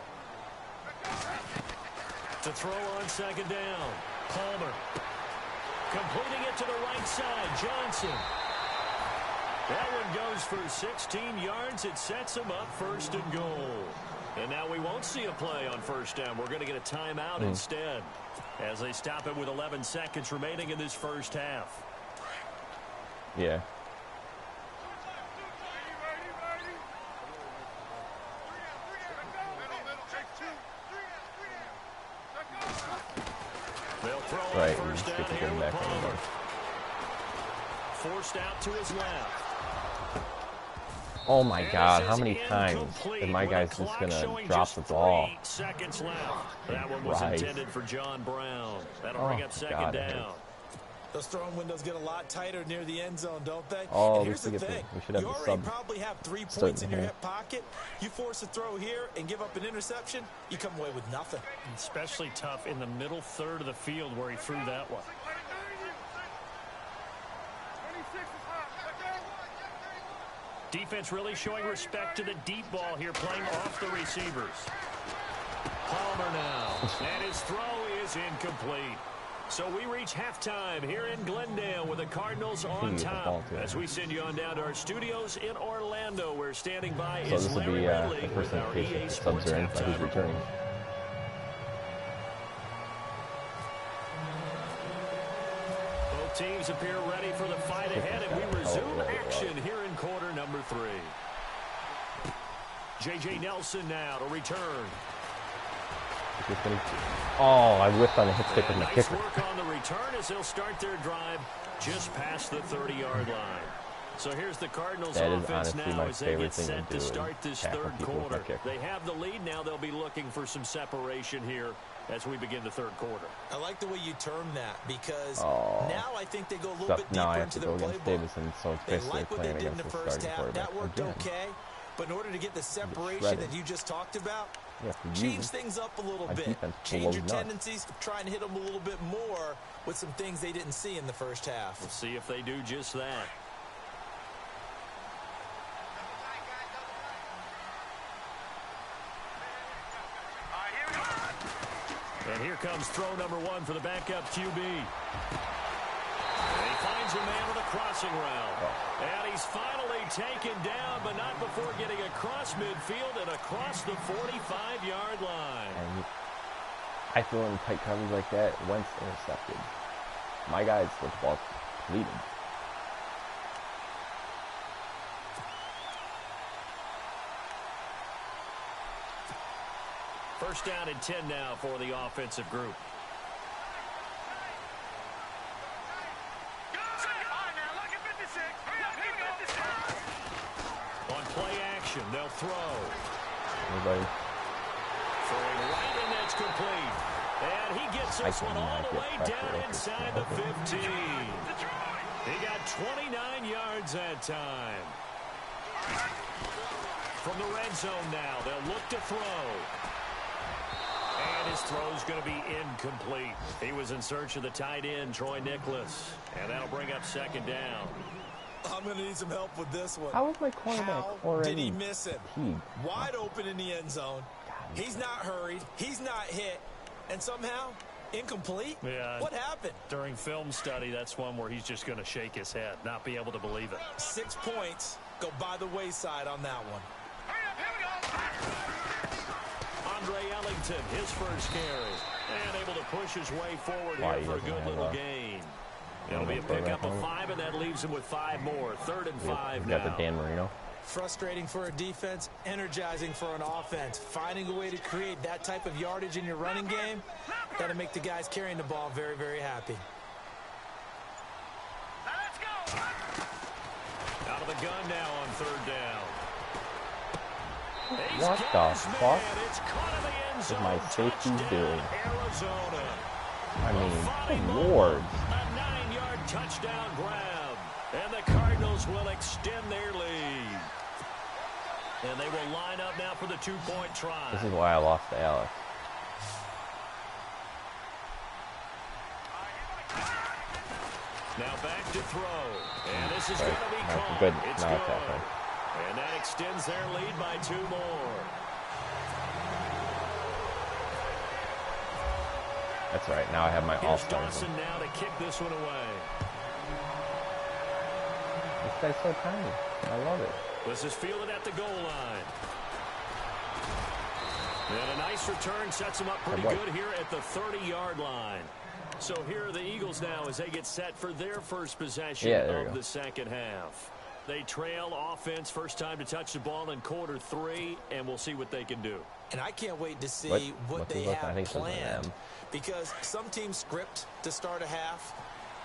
Speaker 3: To throw on 2nd down, Palmer. Completing it to the right side, Johnson. That one goes for 16 yards. It sets him up 1st and goal. And now we won't see a play on 1st down. We're going to get a timeout instead as they stop it with 11 seconds remaining in this 1st half.
Speaker 1: Yeah.
Speaker 3: They'll throw
Speaker 1: right,
Speaker 3: on 1st down here with Palmer. Forced out to his left.
Speaker 1: Oh my God, how many times is my guy's just going to drop the ball?
Speaker 3: 3 seconds left. That one was intended for John Brown. That'll bring up 2nd down.
Speaker 4: Those throwing windows get a lot tighter near the end zone, don't they?
Speaker 1: Oh,
Speaker 4: and here's the thing. You already probably have 3 points in your hip pocket. You force a throw here and give up an interception, you come away with nothing.
Speaker 3: Especially tough in the middle third of the field where he threw that one. Defense really showing respect to the deep ball here, playing off the receivers. Palmer now. And his throw is incomplete. So we reach halftime here in Glendale with the Cardinals on top. As we send you on down to our studios in Orlando, we're standing by
Speaker 1: So
Speaker 3: is
Speaker 1: this will
Speaker 3: Larry
Speaker 1: be
Speaker 3: Ridley
Speaker 1: the
Speaker 3: with
Speaker 1: first
Speaker 3: our
Speaker 1: indication
Speaker 3: EA
Speaker 1: the
Speaker 3: Sports
Speaker 1: subs are in, but who's
Speaker 3: halftime
Speaker 1: returning.
Speaker 3: report. Both teams appear ready for the fight ahead, and we resume action here in quarter number 3. J.J. Nelson now to return.
Speaker 1: Oh, I whiffed on the hit stick with my
Speaker 3: Nice
Speaker 1: kicker.
Speaker 3: work on the return as they'll start their drive just past the 30-yard line. So here's the Cardinals offense now as they get set to start this third quarter. They have the lead now. They'll be looking for some separation here as we begin the third quarter.
Speaker 4: I like the way you term that because now I think they go a little bit deeper into their playbook.
Speaker 1: So it's
Speaker 4: they
Speaker 1: basically
Speaker 4: like what they
Speaker 1: playing
Speaker 4: did in the
Speaker 1: against the
Speaker 4: first
Speaker 1: starting
Speaker 4: half.
Speaker 1: quarterback
Speaker 4: That worked
Speaker 1: again.
Speaker 4: okay. But in order to get the separation that you just talked about, change things up a little bit. Change your tendencies, try and hit them a little bit more with some things they didn't see in the first half.
Speaker 3: We'll see if they do just that. And here comes throw number 1 for the backup QB. And he finds a man on a crossing route. And he's finally taken down, but not before getting across midfield and across the 45-yard line.
Speaker 1: And I feel in tight coverage like that, Wentz intercepted. My guys with the ball completed.
Speaker 3: First down and 10 now for the offensive group. On play action, they'll throw.
Speaker 1: Anybody?
Speaker 3: Throwing right in, that's complete. And he gets this one all the way down inside the 15. He got 29 yards that time. From the red zone now, they'll look to throw. And his throw's going to be incomplete. He was in search of the tight end, Troy Nicholas. And that'll bring up second down.
Speaker 4: I'm going to need some help with this one.
Speaker 1: How was my cornerback already?
Speaker 4: Did he miss it? Wide open in the end zone. He's not hurried. He's not hit. And somehow, incomplete?
Speaker 3: Yeah.
Speaker 4: What happened?
Speaker 3: During film study, that's one where he's just going to shake his head, not be able to believe it.
Speaker 4: 6 points go by the wayside on that one.
Speaker 3: Andre Ellington, his first carry. And able to push his way forward here for a good little gain. It'll be a pickup of 5, and that leaves him with 5 more. 3rd and 5 now.
Speaker 1: Got the Dan Marino.
Speaker 4: Frustrating for a defense, energizing for an offense. Finding a way to create that type of yardage in your running game, that'll make the guys carrying the ball very, very happy.
Speaker 3: Out of the gun now on 3rd down.
Speaker 1: What the fuck is my safety doing?
Speaker 3: Arizona.
Speaker 1: I mean, good lord.
Speaker 3: A 9-yard touchdown grab. And the Cardinals will extend their lead. And they will line up now for the 2-point try.
Speaker 1: This is why I lost to Alex.
Speaker 3: Now back to throw. And this is going to be caught.
Speaker 1: Good.
Speaker 3: It's
Speaker 1: now
Speaker 3: good.
Speaker 1: it's
Speaker 3: And that extends their lead by 2 more.
Speaker 1: That's right. Now I have my
Speaker 3: Here's
Speaker 1: all-stars.
Speaker 3: Dawson now to kick this one away.
Speaker 1: This guy's so tiny. I love it.
Speaker 3: This is fielded at the goal line. And a nice return sets him up pretty good here at the 30-yard line. So here are the Eagles now as they get set for their first possession of the second half. They trail offense, first time to touch the ball in quarter 3, and we'll see what they can do.
Speaker 4: And I can't wait to see what they have planned. Because some teams script to start a half.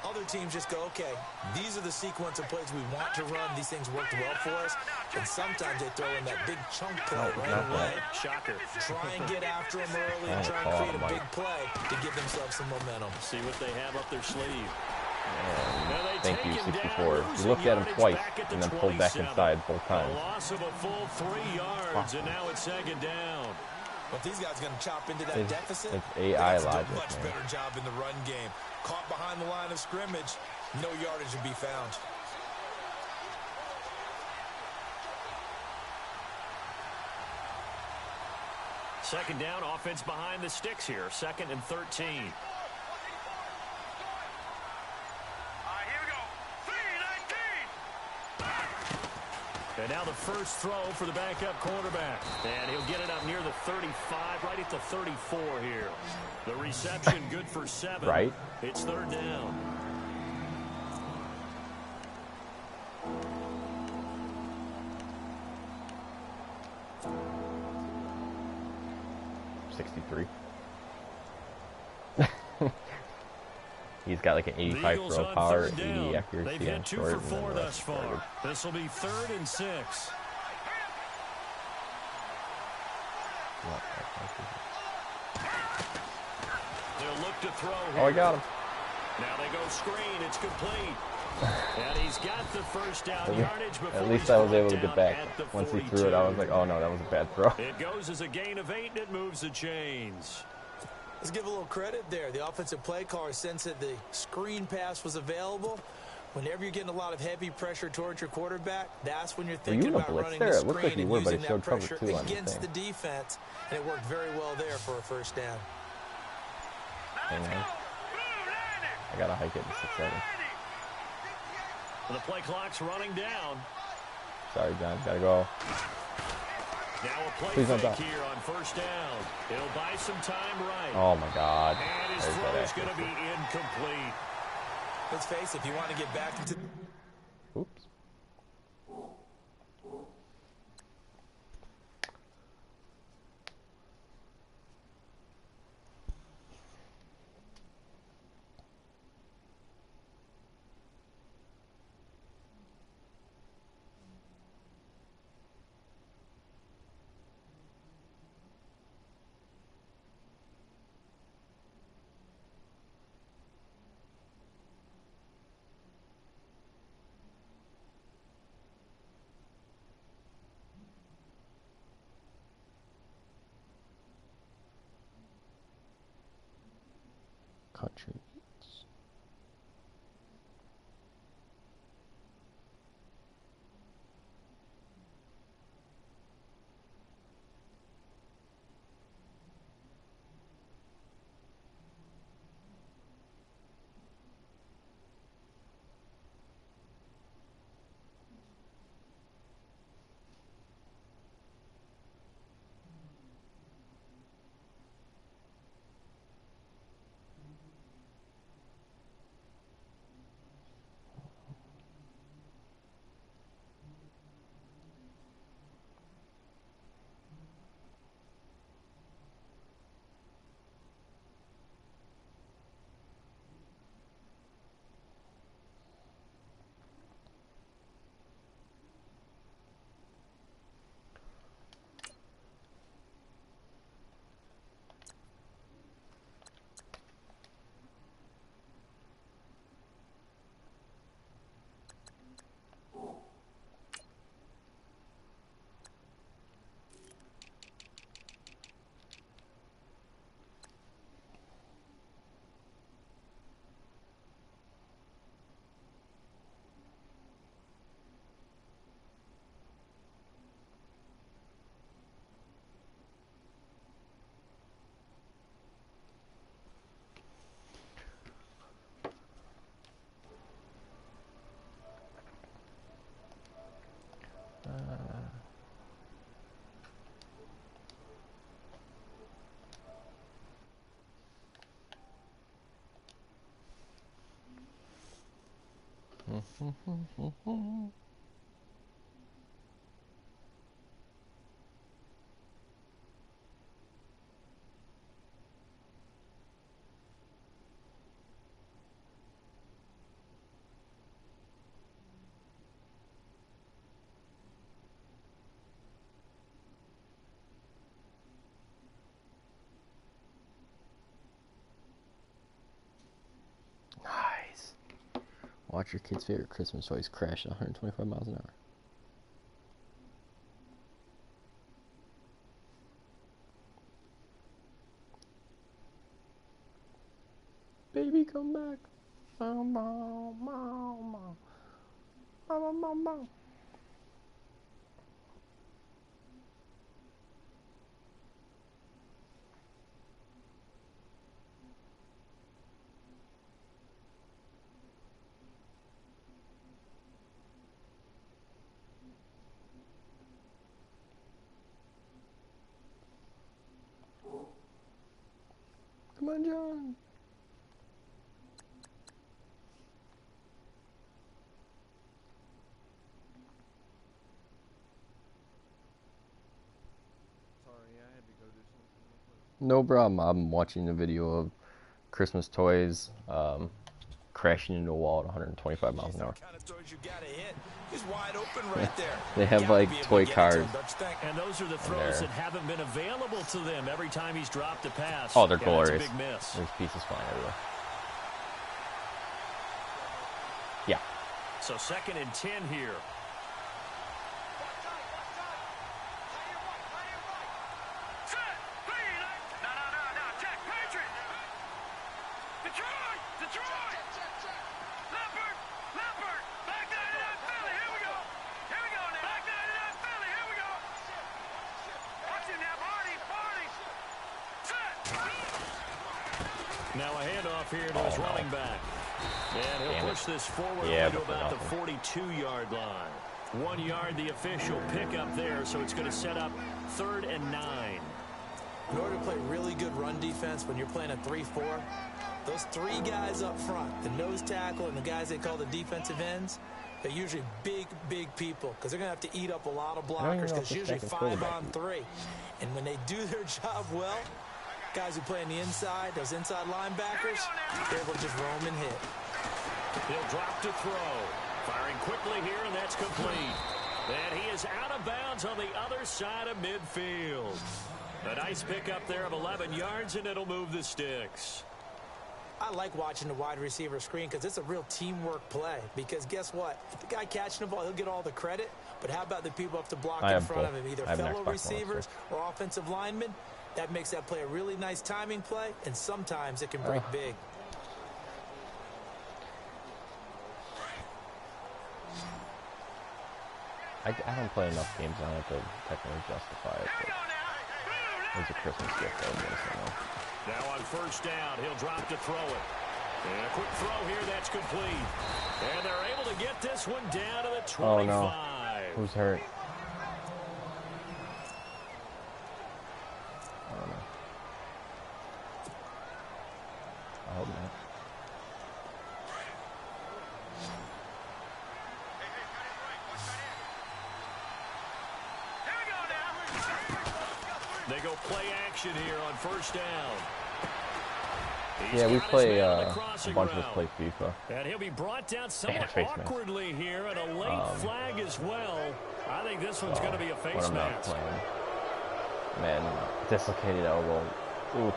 Speaker 4: Other teams just go, okay, these are the sequence of plays we want to run. These things worked well for us. And sometimes they throw in that big chunk play right away.
Speaker 3: Shocker.
Speaker 4: Try and get after them early and try and create a big play to give themselves some momentum.
Speaker 3: See what they have up their sleeve.
Speaker 1: Thank you, 64. You looked at him twice and then pulled back inside both times.
Speaker 3: A loss of a full 3 yards, and now it's second down.
Speaker 4: But these guys are going to chop into that deficit.
Speaker 1: It's AI logic,
Speaker 4: much better job in the run game. Caught behind the line of scrimmage, no yardage to be found.
Speaker 3: Second down, offense behind the sticks here. 2nd and 13. And now the first throw for the backup quarterback. And he'll get it up near the 35, right at the 34 here. The reception good for 7.
Speaker 1: Right.
Speaker 3: It's 3rd down.
Speaker 1: He's got like an 85 throw power, 80 accuracy.
Speaker 3: They've hit 2 for 4 thus far. This will be 3rd and 6. They'll look to throw here.
Speaker 1: Oh, I got him.
Speaker 3: Now they go screen. It's complete. And he's got the first down yardage before
Speaker 1: at least I was able to get back. Once he threw it, I was like, oh no, that was a bad throw.
Speaker 3: It goes as a gain of 8, and it moves the chains.
Speaker 4: Let's give a little credit there. The offensive play caller sensed that the screen pass was available. Whenever you're getting a lot of heavy pressure towards your quarterback, that's when you're thinking about running the screen and using that pressure against the defense. And it worked very well there for a first down.
Speaker 1: Hang on. I got to hike it in 6 seconds.
Speaker 3: The play clock's running down.
Speaker 1: Sorry, John. Got to go.
Speaker 3: Now a play fake here on first down. It'll buy some time right.
Speaker 1: Oh, my God.
Speaker 3: And his throw is going to be incomplete.
Speaker 4: Let's face it, if you want to get back into...
Speaker 1: Oops. Country beats. Nice. Watch your kid's favorite Christmas toys crash at 125 miles an hour. Baby, come back. Mom. No problem. I'm watching a video of Christmas toys crashing into a wall at 125 miles an hour.
Speaker 4: He's wide open right there.
Speaker 1: They have like toy cars.
Speaker 3: And those are the throws that haven't been available to them every time he's dropped a pass.
Speaker 1: Oh, they're glorious.
Speaker 3: Big miss.
Speaker 1: There's pieces flying everywhere. Yeah.
Speaker 3: So 2nd and 10 here. Now a handoff here to his running back. And he'll push this forward to about the 42-yard line. 1 yard, the official pickup there, so it's going to set up 3rd and 9.
Speaker 4: In order to play really good run defense when you're playing a 3-4, those 3 guys up front, the nose tackle and the guys they call the defensive ends, they're usually big people because they're going to have to eat up a lot of blockers because usually 5 on 3. And when they do their job well, guys who play on the inside, those inside linebackers, they're able to just roam and hit.
Speaker 3: He'll drop to throw. Firing quickly here, and that's complete. And he is out of bounds on the other side of midfield. A nice pickup there of 11 yards, and it'll move the sticks.
Speaker 4: I like watching the wide receiver screen because it's a real teamwork play. Because guess what? The guy catching the ball, he'll get all the credit. But how about the people up to block in front of him, either fellow receivers or offensive linemen? That makes that play a really nice timing play, and sometimes it can break big.
Speaker 1: I don't play enough games on it to technically justify it. It was a Christmas gift, I was going to say no.
Speaker 3: Now on 1st down, he'll drop to throw it. And a quick throw here, that's complete. And they're able to get this one down to the 25.
Speaker 1: Oh, no. Who's hurt? I don't know. I hope not.
Speaker 3: They go play action here on 1st down.
Speaker 1: Yeah, we play, a bunch of us play FIFA.
Speaker 3: And he'll be brought down somewhat awkwardly here, and a late flag as well. I think this one's going to be a face mask.
Speaker 1: Man, dislocated elbow. Ooh.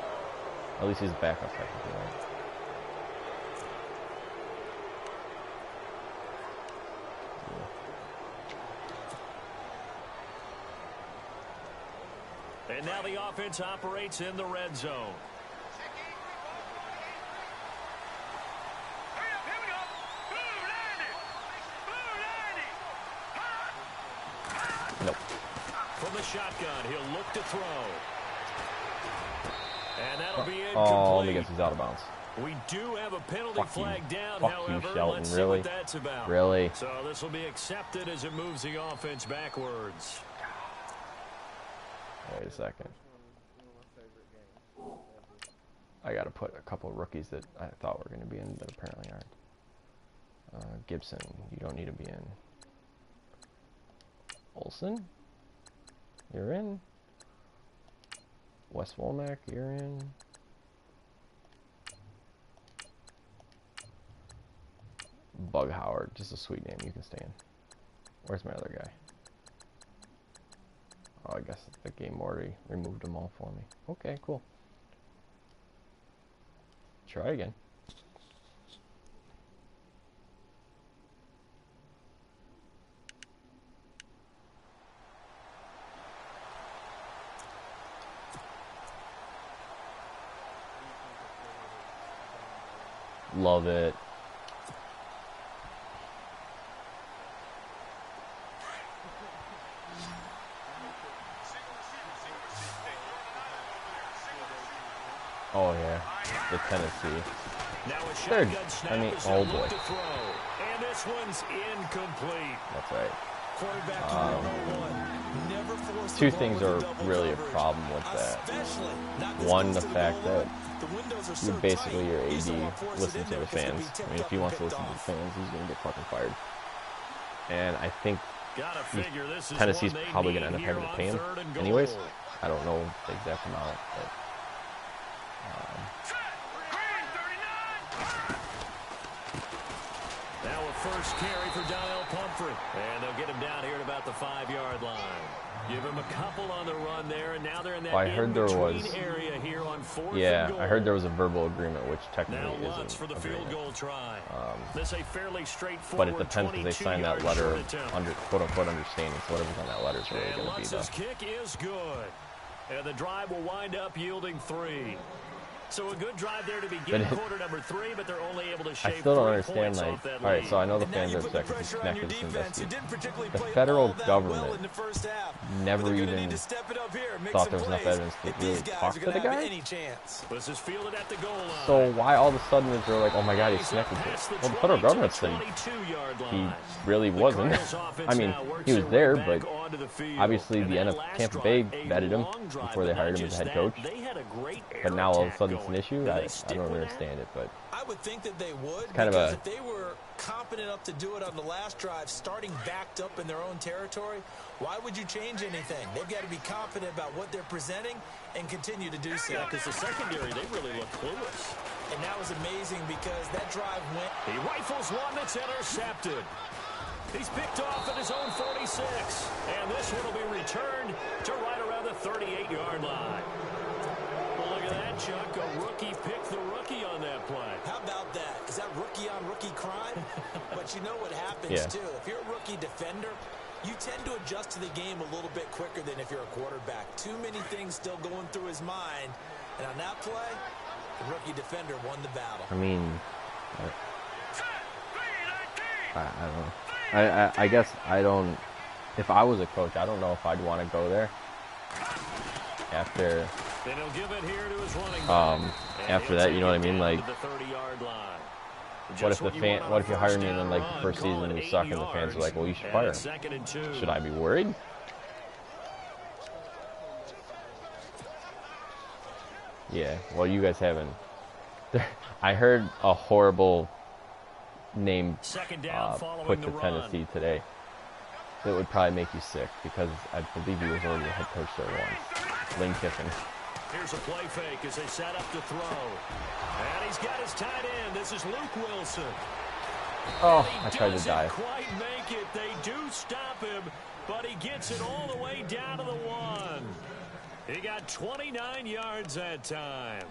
Speaker 1: At least he's back up technically, right?
Speaker 3: And now the offense operates in the red zone.
Speaker 1: Nope.
Speaker 3: From the shotgun, he'll look to throw. And that'll be incomplete.
Speaker 1: Oh, let me guess, he's out of bounds.
Speaker 3: We do have a penalty flag down,
Speaker 1: Fuck
Speaker 3: however.
Speaker 1: you, Shelton.
Speaker 3: Let's
Speaker 1: Really?
Speaker 3: see what that's about.
Speaker 1: Really?
Speaker 3: So this will be accepted as it moves the offense backwards.
Speaker 1: Wait a second. I gotta put a couple of rookies that I thought were going to be in, but apparently aren't. Gibson, you don't need to be in. Olsen, you're in. Wes Womack, you're in. Bug Howard, just a sweet name, you can stay in. Where's my other guy? Oh, I guess the game already removed them all for me. Okay, cool. Try again. Love it. Oh yeah, the Tennessee.
Speaker 3: Now a
Speaker 1: They're,
Speaker 3: shotgun snap
Speaker 1: I mean,
Speaker 3: as
Speaker 1: oh
Speaker 3: they
Speaker 1: boy.
Speaker 3: look to throw. And this one's incomplete.
Speaker 1: That's right.
Speaker 4: Quarterback to 101. Never force
Speaker 1: Two
Speaker 4: the ball
Speaker 1: things
Speaker 4: with
Speaker 1: are
Speaker 4: a double
Speaker 1: really a
Speaker 4: coverage.
Speaker 1: problem with that.
Speaker 4: Especially not this
Speaker 1: One,
Speaker 4: close
Speaker 1: the
Speaker 4: to
Speaker 1: fact
Speaker 4: goal
Speaker 1: that
Speaker 4: line. The windows are
Speaker 1: you're
Speaker 4: so
Speaker 1: basically
Speaker 4: tight.
Speaker 1: your
Speaker 4: He's the
Speaker 1: AD
Speaker 4: one forcing
Speaker 1: listen
Speaker 4: it
Speaker 1: to
Speaker 4: in
Speaker 1: the
Speaker 4: there 'cause it can
Speaker 1: fans.
Speaker 4: be
Speaker 1: I
Speaker 4: tipped
Speaker 1: mean, if
Speaker 4: up
Speaker 1: he
Speaker 4: and
Speaker 1: wants to
Speaker 4: picked
Speaker 1: listen to the
Speaker 4: off.
Speaker 1: fans, he's going to get fucking fired. And I think
Speaker 3: Gotta figure this is
Speaker 1: Tennessee's
Speaker 3: one they
Speaker 1: probably going to
Speaker 3: need
Speaker 1: end up having
Speaker 3: here
Speaker 1: to
Speaker 3: on
Speaker 1: pay him
Speaker 3: 3rd and goal.
Speaker 1: anyways. I don't know the exact amount, but
Speaker 3: Now a first carry for Donnell Pumphrey. And they'll get him down here at about the 5-yard line. Give him a couple on the run there, and now they're in that in-between area here on 4th and goal.
Speaker 1: I heard there was a verbal agreement, which technically
Speaker 3: now
Speaker 1: isn't
Speaker 3: for the
Speaker 1: agreement.
Speaker 3: field goal try. This a fairly straightforward.
Speaker 1: But it depends because they signed that letter under quote-unquote understanding, so whatever's on that letter is really going to be
Speaker 3: Lutz's kick is good. And the drive will wind up yielding 3. So a good drive there to begin quarter number 3, but they're only able to shave.
Speaker 1: I still don't
Speaker 3: 3
Speaker 1: understand,
Speaker 3: points
Speaker 1: like,
Speaker 3: off that
Speaker 1: all right,
Speaker 3: lead.
Speaker 1: so I know the fans are upset because it's connected to this investigation. The federal government never even thought there was enough evidence to really talk to the guy.
Speaker 3: This is fielded at the goal line.
Speaker 1: So why all of a sudden is there like, oh my God, he's connected to it? Well, the federal government said he really wasn't. I mean, he was there, but obviously the Tampa Bay vetted him before they hired him as head coach. But now all of a sudden it's an issue. I don't understand it, but
Speaker 4: I would think that they would,
Speaker 1: kind
Speaker 4: because
Speaker 1: of
Speaker 4: if they were competent enough to do it on the last drive, starting backed up in their own territory, why would you change anything? They've got to be confident about what they're presenting and continue to do so.
Speaker 3: Yeah, because the secondary, they really look clueless.
Speaker 4: And that was amazing because that drive went.
Speaker 3: He rifles one that's intercepted. He's picked off at his own 46. And this one will be returned to right around the 38-yard line. Well, look at that, Chuck. A rookie picked the rookie on that play.
Speaker 4: How about that? Is that rookie-on-rookie crime? But you know what happens, too. If you're a rookie defender, you tend to adjust to the game a little bit quicker than if you're a quarterback. Too many things still going through his mind. And on that play, the rookie defender won the battle.
Speaker 1: I mean, I don't know. I guess I don't. If I was a coach, I don't know if I'd want to go there after.
Speaker 3: Then he'll give it here to his running back.
Speaker 1: After that, you know what I mean? Like,
Speaker 3: the 30-yard line.
Speaker 1: what if you hire me and then like the first season we suck and the fans are like, well, you should fire him. Should I be worried? Yeah. Well, you guys haven't. I heard a horrible name put to Tennessee today. That would probably make you sick because I believe he was already a head coach there once. Lane Kiffin.
Speaker 3: Here's a play fake as they set up to throw. And he's got his tight end. This is Luke Wilson.
Speaker 1: Oh, I tried to dive.
Speaker 3: Quite make it. They do stop him, but he gets it all the way down to the 1. He got 29 yards that time.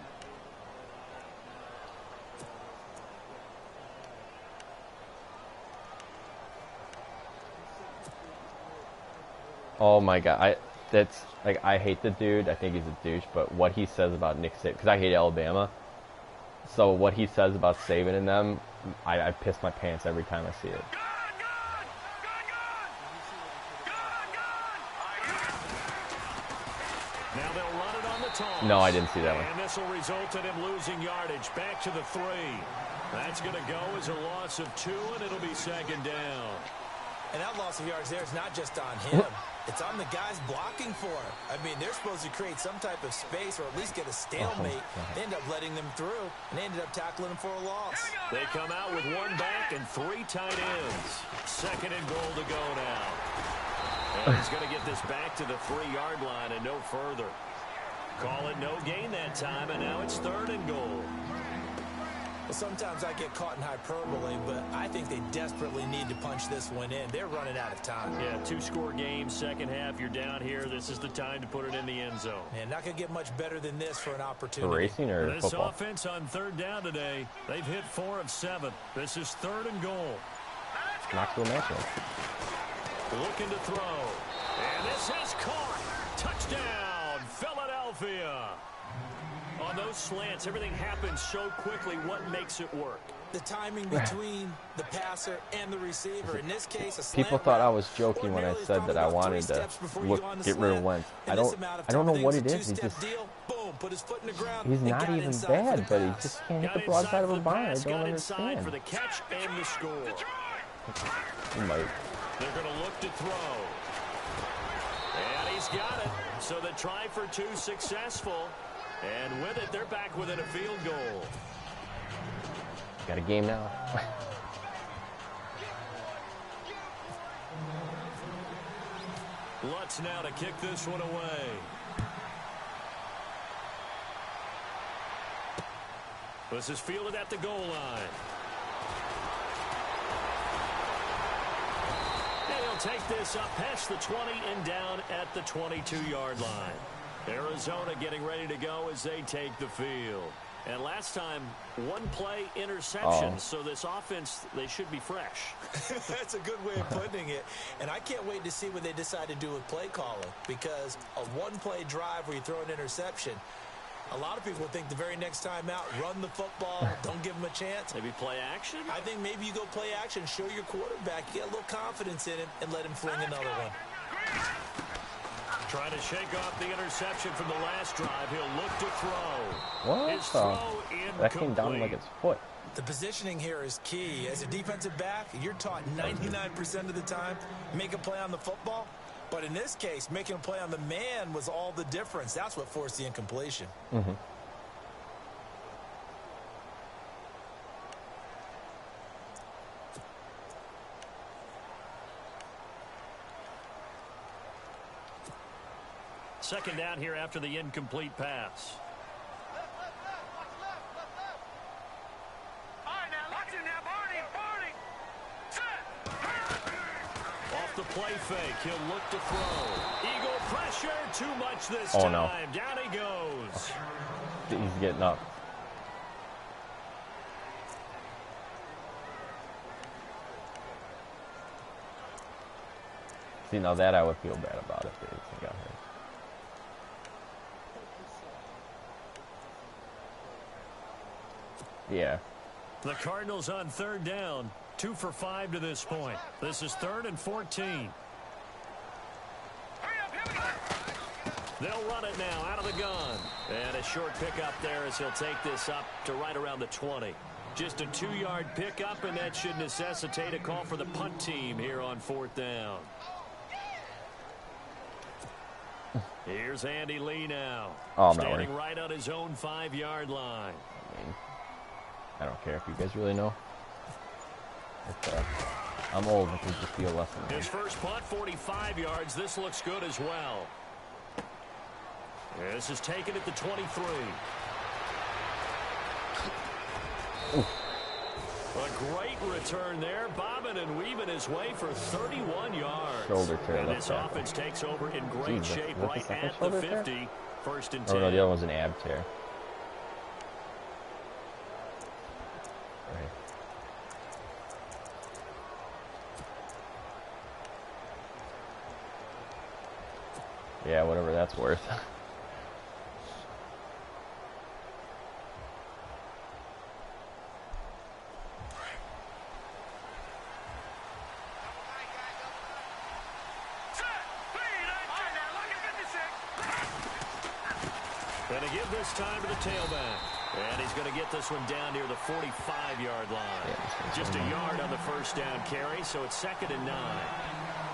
Speaker 1: Oh my God, that's like, I hate the dude. I think he's a douche. But what he says about Nick Saban, because I hate Alabama, so what he says about Saban and them, I piss my pants every time I see it.
Speaker 3: Now they'll run it on the toss.
Speaker 1: No, I didn't see that one.
Speaker 3: And this will result in him losing yardage. Back to the 3. That's going to go as a loss of 2, and it'll be second down.
Speaker 4: And that loss of yards there is not just on him. It's on the guys blocking for him. I mean, they're supposed to create some type of space or at least get a stalemate. They end up letting them through, and they ended up tackling them for a loss.
Speaker 3: They come out with 1 back and 3 tight ends. Second and goal to go now. And he's going to get this back to the 3-yard line and no further. Call it no gain that time, and now it's 3rd and goal.
Speaker 4: Well, sometimes I get caught in hyperbole, but I think they desperately need to punch this one in. They're running out of time.
Speaker 3: Yeah, 2-score game, second half. You're down here. This is the time to put it in the end zone.
Speaker 4: And not going to get much better than this for an opportunity.
Speaker 1: For racing or
Speaker 3: this
Speaker 1: football?
Speaker 3: Offense on 3rd down today. They've hit 4 of 7. This is 3rd and goal.
Speaker 1: Knoxville matchup.
Speaker 3: Looking to throw. And this is caught. Touchdown, Philadelphia. On those slants, everything happens so quickly. What makes it work?
Speaker 4: The timing between the passer and the receiver. In this case, a slant
Speaker 1: people thought I was joking when I said that I wanted to get rid of Wentz. I don't know what it is. He just, he's not even bad, but he just can't hit the broadside of a barn. I don't understand.
Speaker 3: For the catch and the score.
Speaker 1: He might.
Speaker 3: They're going to look to throw. And he's got it. So the try for 2 successful. And with it, they're back within a field goal.
Speaker 1: Got a game now.
Speaker 3: Lutz now to kick this one away. This is fielded at the goal line. And he'll take this up past the 20 and down at the 22-yard line. Arizona getting ready to go as they take the field. And last time, one play interception, so this offense, they should be fresh.
Speaker 4: That's a good way of putting it. And I can't wait to see what they decide to do with play calling, because a one-play drive where you throw an interception, a lot of people think the very next time out, run the football, don't give them a chance.
Speaker 3: Maybe play action?
Speaker 4: I think maybe you go play action, show your quarterback, you get a little confidence in him, and let him fling another one.
Speaker 3: Trying to shake off the interception from the last drive. He'll look to throw.
Speaker 1: What?
Speaker 3: His throw incomplete.
Speaker 1: That came down like its foot.
Speaker 4: The positioning here is key. As a defensive back, you're taught 99% of the time, make a play on the football. But in this case, making a play on the man was all the difference. That's what forced the incompletion.
Speaker 1: Mm-hmm.
Speaker 3: Second down here after the incomplete pass. Off the play fake, he'll look to throw. Eagle pressure, too much this time.
Speaker 1: No.
Speaker 3: Down he goes.
Speaker 1: He's getting up. See, now that I would feel bad about if they got hurt. Yeah.
Speaker 3: The Cardinals on third down. 2 for 5 to this point. This is 3rd and 14. They'll run it now out of the gun. And a short pickup there as he'll take this up to right around the 20. Just a 2-yard pickup, and that should necessitate a call for the punt team here on 4th down. Here's Andy Lee now. Standing right on his own 5-yard line.
Speaker 1: I don't care if you guys really know. I'm old. I can just feel less than
Speaker 3: his first punt, 45 yards. This looks good as well. This is taken at the 23.
Speaker 1: Ooh.
Speaker 3: A great return there. Bobbing and weaving his way for 31 yards.
Speaker 1: Shoulder tear.
Speaker 3: And this offense takes over in great shape right at the 50.
Speaker 1: Tear?
Speaker 3: 1st and 10.
Speaker 1: Oh, no, the other one's an ab tear. Yeah, whatever that's worth.
Speaker 3: Going to give this time to the tailback. And he's going to get this one down near the 45-yard line. Yeah, just a yard on the first down carry, so it's 2nd and 9.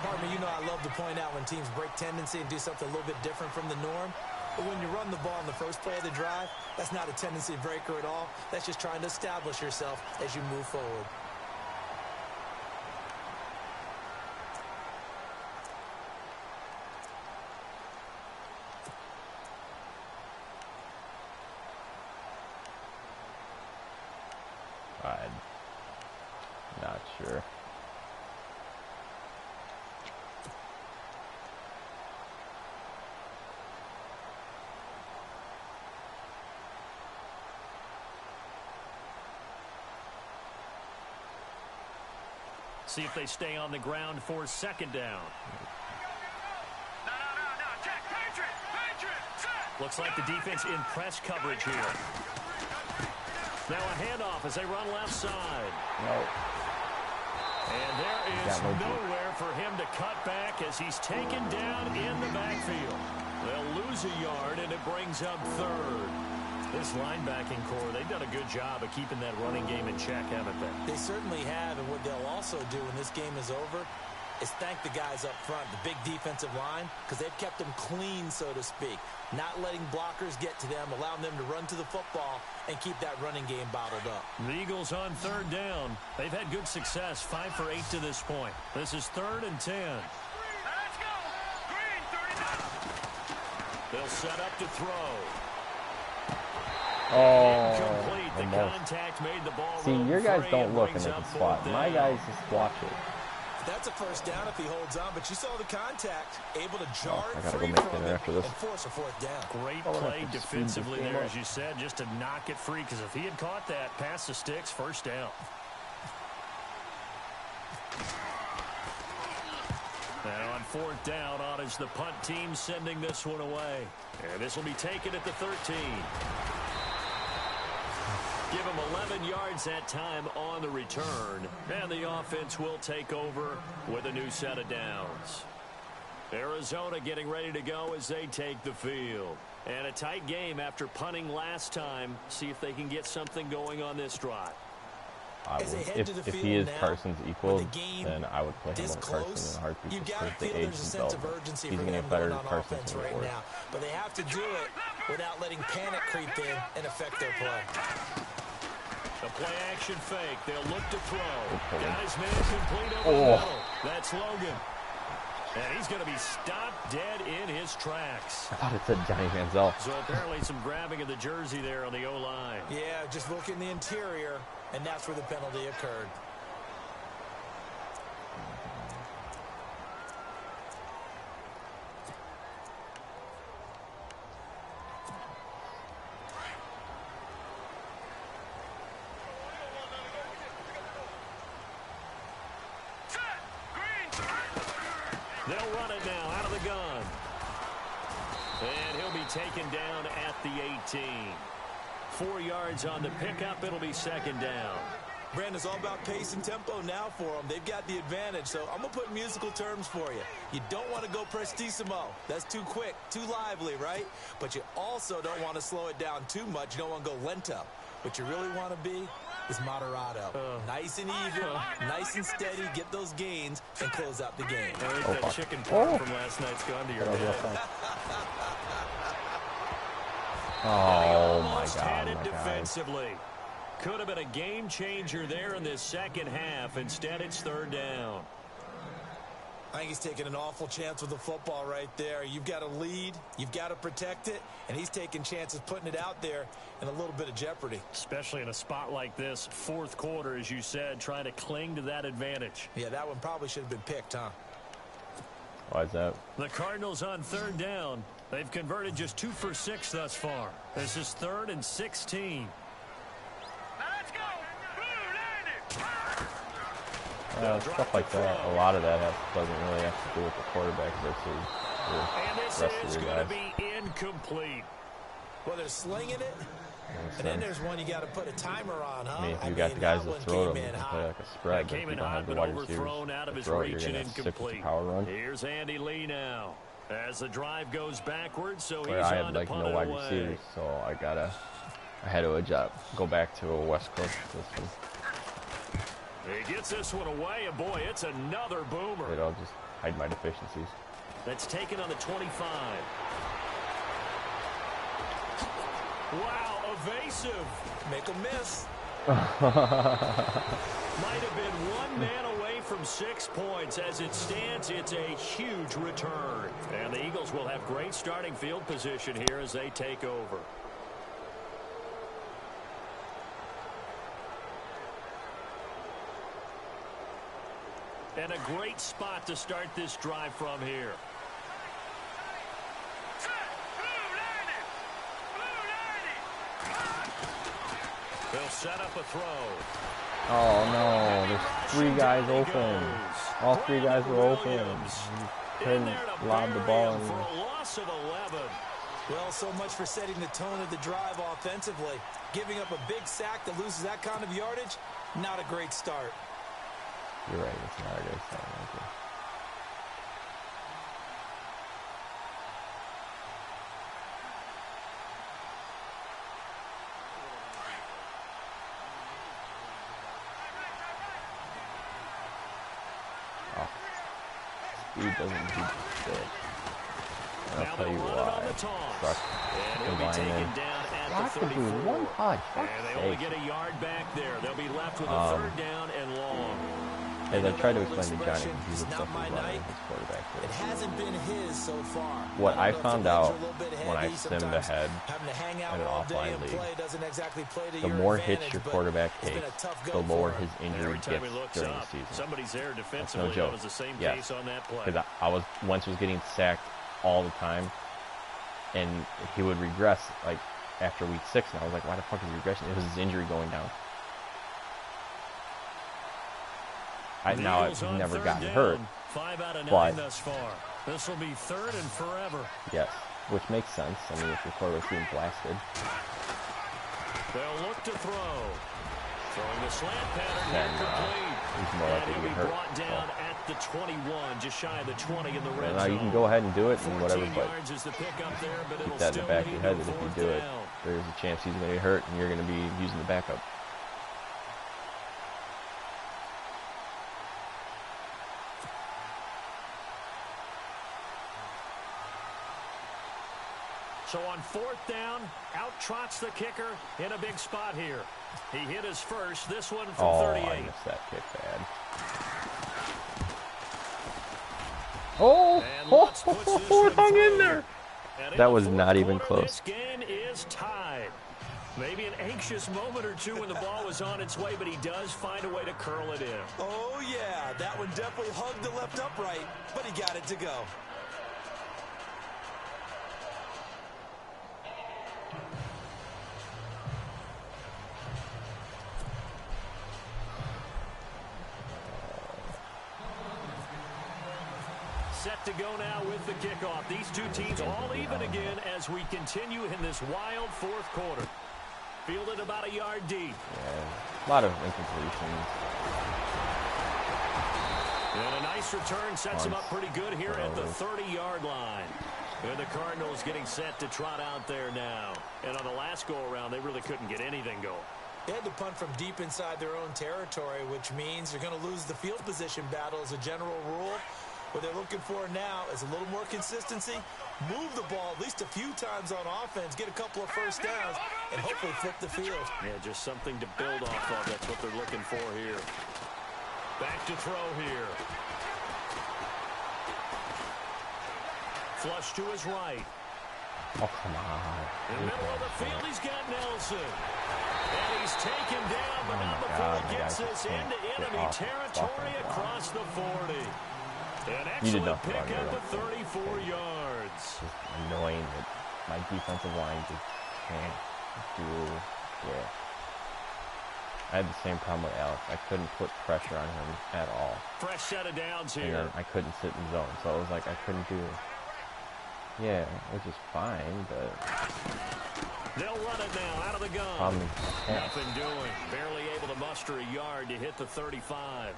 Speaker 4: Pardon me, you know I love to point out when teams break tendency and do something a little bit different from the norm. But when you run the ball in the first play of the drive, that's not a tendency breaker at all. That's just trying to establish yourself as you move forward.
Speaker 1: I'm not sure.
Speaker 3: See if they stay on the ground for 2nd down.
Speaker 5: Check. Patriot.
Speaker 3: Looks like the defense in press coverage here. Now a handoff as they run left side.
Speaker 1: No.
Speaker 3: And there is nowhere for him to cut back as he's taken down in the backfield. They'll lose a yard, and it brings up 3rd. This linebacking core, they've done a good job of keeping that running game in check, haven't they?
Speaker 4: They certainly have, and what they'll also do when this game is over is thank the guys up front, the big defensive line, because they've kept them clean, so to speak. Not letting blockers get to them, allowing them to run to the football and keep that running game bottled up.
Speaker 3: The Eagles on 3rd down. They've had good success, 5 for 8 to this point. This is 3rd and 10.
Speaker 5: Let's go. Green, 39.
Speaker 3: They'll set up to throw. Incomplete. The
Speaker 1: almost.
Speaker 3: contact made the ball
Speaker 1: See,
Speaker 3: roll
Speaker 1: your guys
Speaker 3: free
Speaker 1: don't
Speaker 3: and
Speaker 1: look and
Speaker 3: brings
Speaker 1: they
Speaker 3: up
Speaker 1: can spot.
Speaker 3: fourth
Speaker 1: My
Speaker 3: down.
Speaker 1: guys just watch it.
Speaker 4: That's a first down if he holds on, but you saw the contact, able to jar
Speaker 1: I
Speaker 4: it
Speaker 1: gotta
Speaker 4: free
Speaker 1: go make
Speaker 4: from
Speaker 1: dinner
Speaker 4: him
Speaker 1: after this.
Speaker 4: and force a fourth down.
Speaker 3: Great
Speaker 1: Oh,
Speaker 3: play
Speaker 1: that's a
Speaker 3: defensively
Speaker 1: speed
Speaker 3: there,
Speaker 1: this
Speaker 3: as you said, just to knock it free, because if he had caught that, past the sticks, first down. And on fourth down, on is the punt team sending this one away. And this will be taken at the 13. Give him 11 yards that time on the return. And the offense will take over with a new set of downs. Arizona getting ready to go as they take the field. And a tight game after punting last time. See if they can get something going on this drive.
Speaker 1: I
Speaker 4: As they
Speaker 1: would,
Speaker 4: head to the
Speaker 1: if he
Speaker 4: field
Speaker 1: is
Speaker 4: now,
Speaker 1: Carson's equal,
Speaker 4: with the game
Speaker 1: then I would play him
Speaker 4: this
Speaker 1: over Carson
Speaker 4: close,
Speaker 1: in a heartbeat
Speaker 4: you
Speaker 1: just
Speaker 4: got to
Speaker 1: because the
Speaker 4: feel
Speaker 1: age
Speaker 4: there's a
Speaker 1: and
Speaker 4: sense of
Speaker 1: development.
Speaker 4: urgency
Speaker 1: He's
Speaker 4: for
Speaker 1: going to
Speaker 4: them
Speaker 1: get better
Speaker 4: going
Speaker 1: than
Speaker 4: on
Speaker 1: Carson
Speaker 4: offense
Speaker 1: from
Speaker 4: right
Speaker 1: before.
Speaker 4: now. But they have to do it without letting panic creep in and affect their play.
Speaker 3: The play action fake. They'll look to throw.
Speaker 1: pull him.
Speaker 3: Got his man complete over the middle. That's Logan. And he's going to be stopped dead in his tracks.
Speaker 1: I thought it said Johnny Manziel.
Speaker 3: So apparently some grabbing of the jersey there on the O-line.
Speaker 4: Yeah, just look in the interior, and that's where the penalty occurred.
Speaker 3: They'll run it now out of the gun. And he'll be taken down at the 18. 4 yards on the pickup. It'll be second down.
Speaker 4: Brandon, it's all about pace and tempo now for them. They've got the advantage, so I'm going to put musical terms for you. You don't want to go prestissimo. That's too quick, too lively, right? But you also don't want to slow it down too much. You don't want to go lento. What you really want to be is moderato. Nice and even, nice and steady, get those gains, and close out the game.
Speaker 3: I think that chicken part from last night's gone to your head.
Speaker 1: Oh, my
Speaker 3: Almost had
Speaker 1: God,
Speaker 3: it
Speaker 1: my God.
Speaker 3: defensively. Could have been a game changer there in this second half. Instead, it's third down.
Speaker 4: I think he's taking an awful chance with the football right there. You've got to lead, you've got to protect it, and he's taking chances putting it out there in a little bit of jeopardy.
Speaker 3: Especially in a spot like this, fourth quarter, as you said, trying to cling to that advantage.
Speaker 4: Yeah, that one probably should have been picked, huh?
Speaker 1: Why is that?
Speaker 3: The Cardinals on third down. They've converted just 2 for 6 thus far. This is 3rd and 16.
Speaker 5: Let's go.
Speaker 1: Stuff like that. A lot of that doesn't really have to do with the quarterback versus
Speaker 3: And
Speaker 1: the
Speaker 3: this
Speaker 1: rest
Speaker 3: is
Speaker 1: of your
Speaker 3: going to
Speaker 1: guys.
Speaker 3: be incomplete.
Speaker 4: Well, they're slinging it, and then there's one you got to put a timer on, huh?
Speaker 1: I mean, if you got the guys
Speaker 4: that
Speaker 1: that
Speaker 4: one
Speaker 1: throw them,
Speaker 4: came
Speaker 1: you
Speaker 4: in
Speaker 1: can
Speaker 4: hot.
Speaker 1: play like a spread, but if
Speaker 3: Came
Speaker 1: you
Speaker 3: in
Speaker 1: don't
Speaker 3: hot,
Speaker 1: have the
Speaker 3: but
Speaker 1: wide
Speaker 3: overthrown
Speaker 1: receivers
Speaker 3: out of
Speaker 1: to
Speaker 3: his
Speaker 1: throw it,
Speaker 3: reach
Speaker 1: you're
Speaker 3: and
Speaker 1: going to stick with the
Speaker 3: incomplete.
Speaker 1: power run.
Speaker 3: Here's Andy Lee now. As the drive goes backwards, so he's
Speaker 1: Where I
Speaker 3: on
Speaker 1: had
Speaker 3: to
Speaker 1: like
Speaker 3: punt
Speaker 1: no
Speaker 3: it
Speaker 1: wide
Speaker 3: away.
Speaker 1: receivers, so I had to adjust, go back to a West Coast system.
Speaker 3: He gets this one away, and boy, it's another boomer.
Speaker 1: I'll just hide my deficiencies.
Speaker 3: That's taken on the 25. Wow, evasive.
Speaker 4: Make a miss.
Speaker 3: Might have been one man away from 6 points. As it stands, it's a huge return. And the Eagles will have great starting field position here as they take over. And a great spot to start this drive from here. They'll set up a throw.
Speaker 1: Oh no, there's 3 guys open. All 3 guys were open. Couldn't lob the ball in.
Speaker 3: For a loss of 11.
Speaker 4: Well, so much for setting the tone of the drive offensively. Giving up a big sack that loses that kind of yardage, not a great start.
Speaker 1: You're right, it's not a good start. Okay. Speed doesn't do shit. I'll tell you why. Sucks. Lineman. Lock the dude, 1 touch.
Speaker 3: And they only get a yard back there. They'll be left with a third down and long.
Speaker 1: As I tried to explain to Johnny, he's a tough runner, his quarterback.
Speaker 4: It hasn't been his so far.
Speaker 1: What I found out when I simmed ahead in an offline league, the more hits your quarterback takes, the lower his injury gets during the season.
Speaker 3: Somebody's there
Speaker 1: That's no
Speaker 3: defensively.
Speaker 1: joke.
Speaker 3: That was the same
Speaker 1: Yes.
Speaker 3: case on that play.
Speaker 1: Because Wentz was getting sacked all the time, and he would regress like after week 6, and I was like, why the fuck is he regressing? It was his injury going down. Now I've never gotten hurt,
Speaker 3: 5 out of 9
Speaker 1: but
Speaker 3: thus far. This will be 3rd and forever.
Speaker 1: yes, which makes sense. I mean, if your quarterback's being blasted,
Speaker 3: They'll look to throw. Throwing the slant pattern
Speaker 1: then
Speaker 3: here complete.
Speaker 1: he's more
Speaker 3: And
Speaker 1: likely to
Speaker 3: he'll
Speaker 1: get
Speaker 3: be
Speaker 1: hurt.
Speaker 3: brought down at the 21, just shy of the 20 in the red
Speaker 1: Now
Speaker 3: zone.
Speaker 1: you can go ahead and do it and whatever,
Speaker 3: 14
Speaker 1: but
Speaker 3: yards is the pickup there, but
Speaker 1: keep
Speaker 3: it'll
Speaker 1: that in the
Speaker 3: still
Speaker 1: back of
Speaker 3: lead
Speaker 1: your head
Speaker 3: to
Speaker 1: that if you
Speaker 3: 4th
Speaker 1: do it,
Speaker 3: down.
Speaker 1: there's a chance he's going to get hurt and you're going to be using the backup.
Speaker 3: So on 4th down, out trots the kicker in a big spot here. He hit his first, this one from 38.
Speaker 1: I missed that kick bad. Oh, it hung in there. That was not even close.
Speaker 3: This game is tied. Maybe an anxious moment or two when the ball was on its way, but he does find a way to curl it in.
Speaker 4: Oh, yeah, that one definitely hugged the left upright, but he got it to go.
Speaker 3: Set to go now with the kickoff. These two teams all even again as we continue in this wild 4th quarter. Fielded about a yard deep.
Speaker 1: Yeah, a lot of incompletions.
Speaker 3: And a nice return sets him up pretty good here at the 30-yard line. And the Cardinals getting set to trot out there now. And on the last go-around, they really couldn't get anything going.
Speaker 4: They had to punt from deep inside their own territory, which means they're going to lose the field position battle as a general rule. What they're looking for now is a little more consistency, move the ball at least a few times on offense, get a couple of first downs, and hopefully flip the field.
Speaker 3: Yeah, just something to build off of. That's what they're looking for here. Back to throw here. Flush to his right.
Speaker 1: Oh, come on.
Speaker 3: In the middle of the field, he's got Nelson. And he's taken down, but not before he gets us into enemy territory across the 40. An excellent pickup of 34 yards.
Speaker 1: It's just annoying that my defensive line just can't do it. I had the same problem with Alex. I couldn't put pressure on him at all.
Speaker 3: Fresh set of downs
Speaker 1: And
Speaker 3: here.
Speaker 1: then I couldn't sit in zone, so it was like I couldn't do. Yeah, which is fine, but
Speaker 3: they'll run it now out of the gun. Nothing doing. Barely able to muster a yard to hit the 35.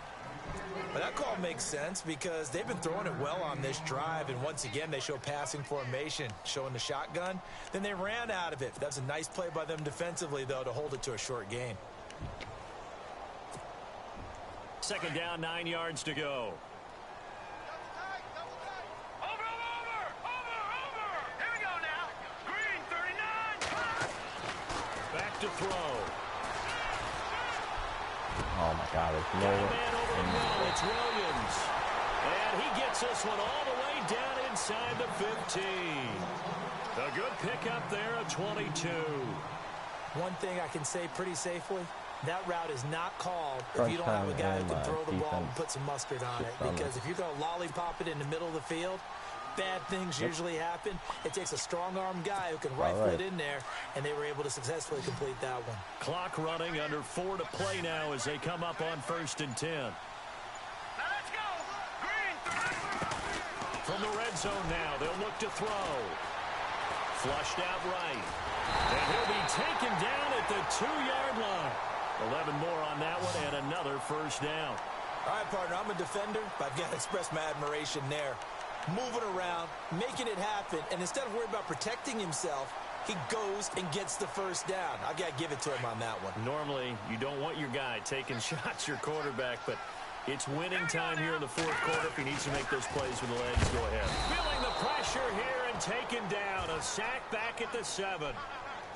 Speaker 4: Well, that call makes sense because they've been throwing it well on this drive, and once again they show passing formation, showing the shotgun. Then they ran out of it. That's a nice play by them defensively, though, to hold it to a short gain.
Speaker 3: 2nd down, 9 yards to go.
Speaker 5: Here we go now. Green 39.
Speaker 3: Back to throw.
Speaker 1: oh my God, there's no
Speaker 3: Man over the middle, it's Williams. And he gets this one all the way down inside the 15. A good pickup there of 22.
Speaker 4: One thing I can say pretty safely, that route is not called if you don't have a guy who can throw the ball and put some mustard on it. Because if you're going to lollipop it in the middle of the field, bad things usually happen. It takes a strong-armed guy who can rifle it in there, and they were able to successfully complete that one.
Speaker 3: Clock running, under 4 to play now as they come up on 1st and 10.
Speaker 5: Now let's go. Green.
Speaker 3: From the red zone now, they'll look to throw. Flushed out right. And he'll be taken down at the 2-yard line. 11 more on that one and another first down.
Speaker 4: All right, partner, I'm a defender, but I've got to express my admiration there. Moving around, making it happen, and instead of worrying about protecting himself, he goes and gets the first down. I've got to give it to him on that one.
Speaker 3: Normally, you don't want your guy taking shots, your quarterback, but it's winning time here in the 4th quarter. If he needs to make those plays with the legs, go ahead. Feeling the pressure here and taken down. A sack back at the 7.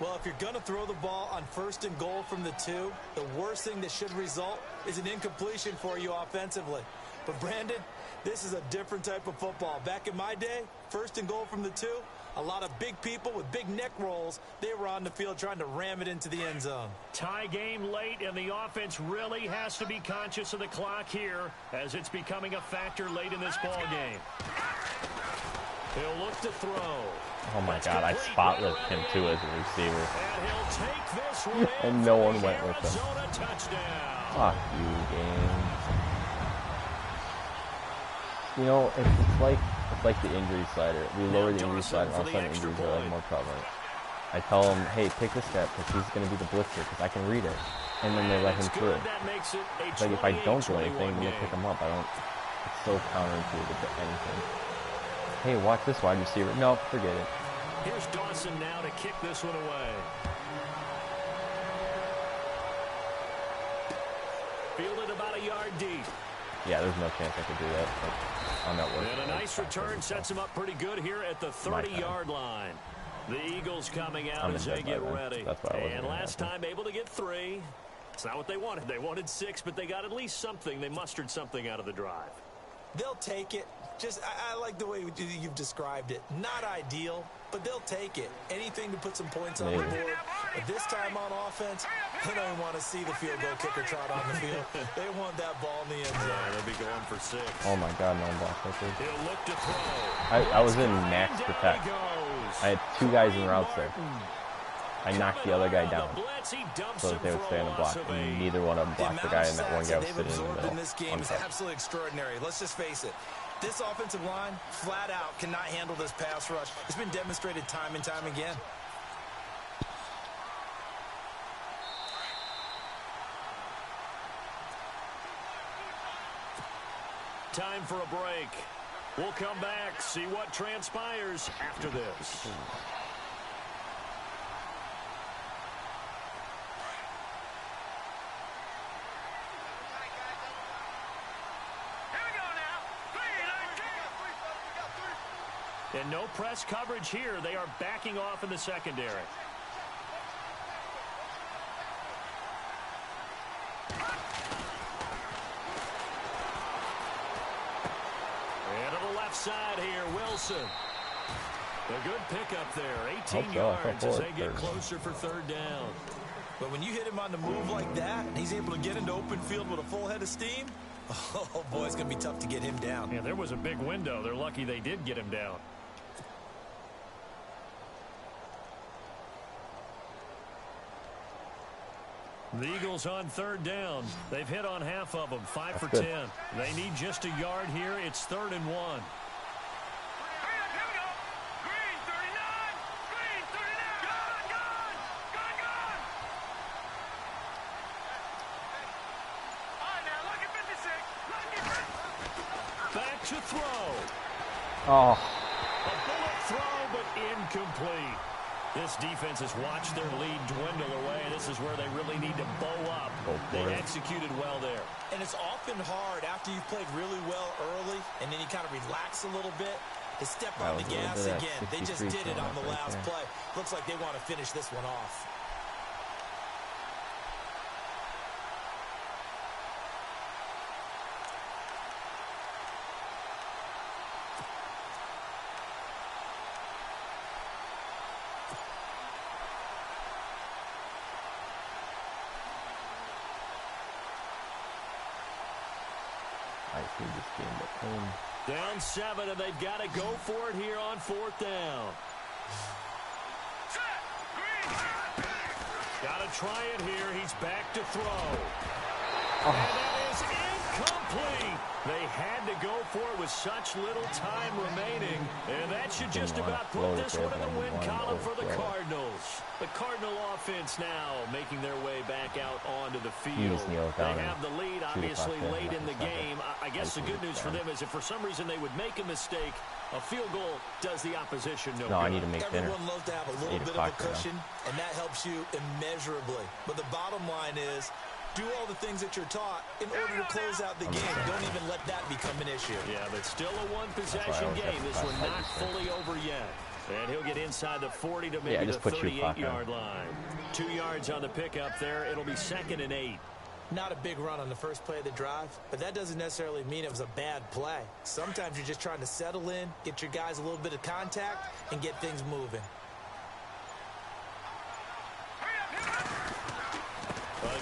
Speaker 4: Well, if you're going to throw the ball on 1st and goal from the 2, the worst thing that should result is an incompletion for you offensively. But, Brandon, this is a different type of football. Back in my day, 1st and goal from the 2, a lot of big people with big neck rolls, they were on the field trying to ram it into the end zone.
Speaker 3: Tie game late, and the offense really has to be conscious of the clock here as it's becoming a factor late in this ball game. He'll look to throw.
Speaker 6: Oh my God, I spotless him too as a receiver.
Speaker 3: And he'll take this one
Speaker 6: And no one went with him.
Speaker 3: Arizona touchdown.
Speaker 6: Fuck you, game. You know, it's like the injury slider. We lower the injury slider, all of a sudden injuries are like more prevalent. I tell them, hey, pick this guy because he's going to be the blitzer because I can read it. And then they let him through. Like if I don't do anything, then they pick him up. It's so counterintuitive to anything. Hey, watch this wide receiver. No, forget it.
Speaker 3: Here's Dawson now to kick this one away. Fielded about a yard deep.
Speaker 6: Yeah, there's no chance I could do that. Like, on that work.
Speaker 3: And a nice return sets him up pretty good here at the 30-yard line. The Eagles coming out as they get ready. And last time able to get 3. It's not what they wanted. They wanted 6, but they got at least something. They mustered something out of the drive.
Speaker 4: They'll take it. I like the way you've described it. Not ideal, but they'll take it. Anything to put some points on the board. But this time on offense, they don't even want to see the field goal kicker trot on the field. They want that ball in the end zone.
Speaker 3: Yeah, they'll be going for 6.
Speaker 6: Oh my God, no block.
Speaker 3: He'll look to throw.
Speaker 6: I was in max protect. I had 2 guys in routes there. I knocked the other guy down so that they would stay on the block, and neither one of them blocked the guy, and that one guy was sitting in the middle.
Speaker 4: In this game is absolutely extraordinary. Let's just face it. This offensive line, flat out, cannot handle this pass rush. It's been demonstrated time and time again.
Speaker 3: Time for a break. We'll come back, see what transpires after this. And no press coverage here. They are backing off in the secondary. And to the left side here, Wilson. A good pickup there. 18 yards as they get closer for 3rd down.
Speaker 4: But when you hit him on the move like that, and he's able to get into open field with a full head of steam, oh boy, it's going to be tough to get him down.
Speaker 3: Yeah, there was a big window. They're lucky they did get him down. The Eagles on 3rd down. They've hit on half of them, 5 for 10. They need just a yard here. It's 3rd and 1.
Speaker 5: Green 39. Green 39. Gone. All right, now look at 56.
Speaker 3: Back to throw.
Speaker 6: Oh.
Speaker 3: A bullet throw, but incomplete. This defense has watched their lead dwindle away. This is where they really need to bow up. They executed well there.
Speaker 4: And it's often hard after you've played really well early and then you kind of relax a little bit to step on the gas again. They just did it on the last play. Looks like they want to finish this one off.
Speaker 3: Down 7, and they've got to go for it here on 4th down. Got to try it here. He's back to throw. And that is incomplete. They had to go for it with such little time remaining. And that should just about put this one in the win column for the Cardinals. The Cardinal offense now making their way back out onto the field. They have the lead, obviously, late in the game. I guess the good news for them is if for some reason they would make a mistake, a field goal does the opposition no good.
Speaker 6: I need to make dinner.
Speaker 4: Everyone loves to have a little bit of a cushion, and that helps you immeasurably. But the bottom line is, do all the things that you're taught in order to close out the game. Don't even let that become an issue.
Speaker 3: Yeah, but still a one-possession game. This one not fully over yet. And he'll get inside the 40 to maybe the 38-yard line. 2 yards on the pickup there. It'll be 2nd and 8.
Speaker 4: Not a big run on the first play of the drive, but that doesn't necessarily mean it was a bad play. Sometimes you're just trying to settle in, get your guys a little bit of contact, and get things moving.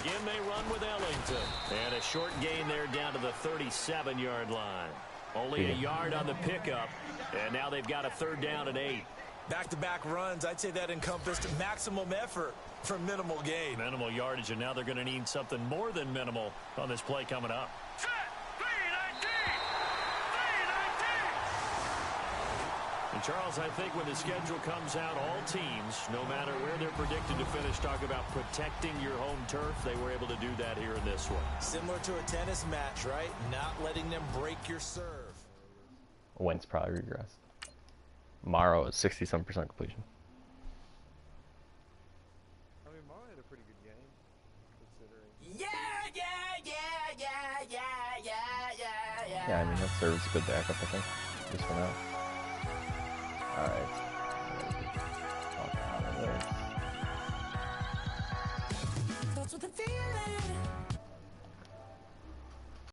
Speaker 3: Again, they run with Ellington. And a short gain there down to the 37-yard line. Only a yard on the pickup, and now they've got a 3rd down and 8.
Speaker 4: Back-to-back runs, I'd say that encompassed maximum effort for minimal gain.
Speaker 3: Minimal yardage, and now they're going to need something more than minimal on this play coming up.
Speaker 5: Set. 319.
Speaker 3: And Charles, I think when the schedule comes out, all teams, no matter where they're predicted to finish, talk about protecting your home turf. They were able to do that here in this one.
Speaker 4: Similar to a tennis match, right? Not letting them break your serve.
Speaker 6: Wentz probably regressed. Morrow is 67% completion.
Speaker 7: I mean, Morrow had a pretty good game, considering.
Speaker 6: Yeah, I mean, that serves a good backup, I think, just for now.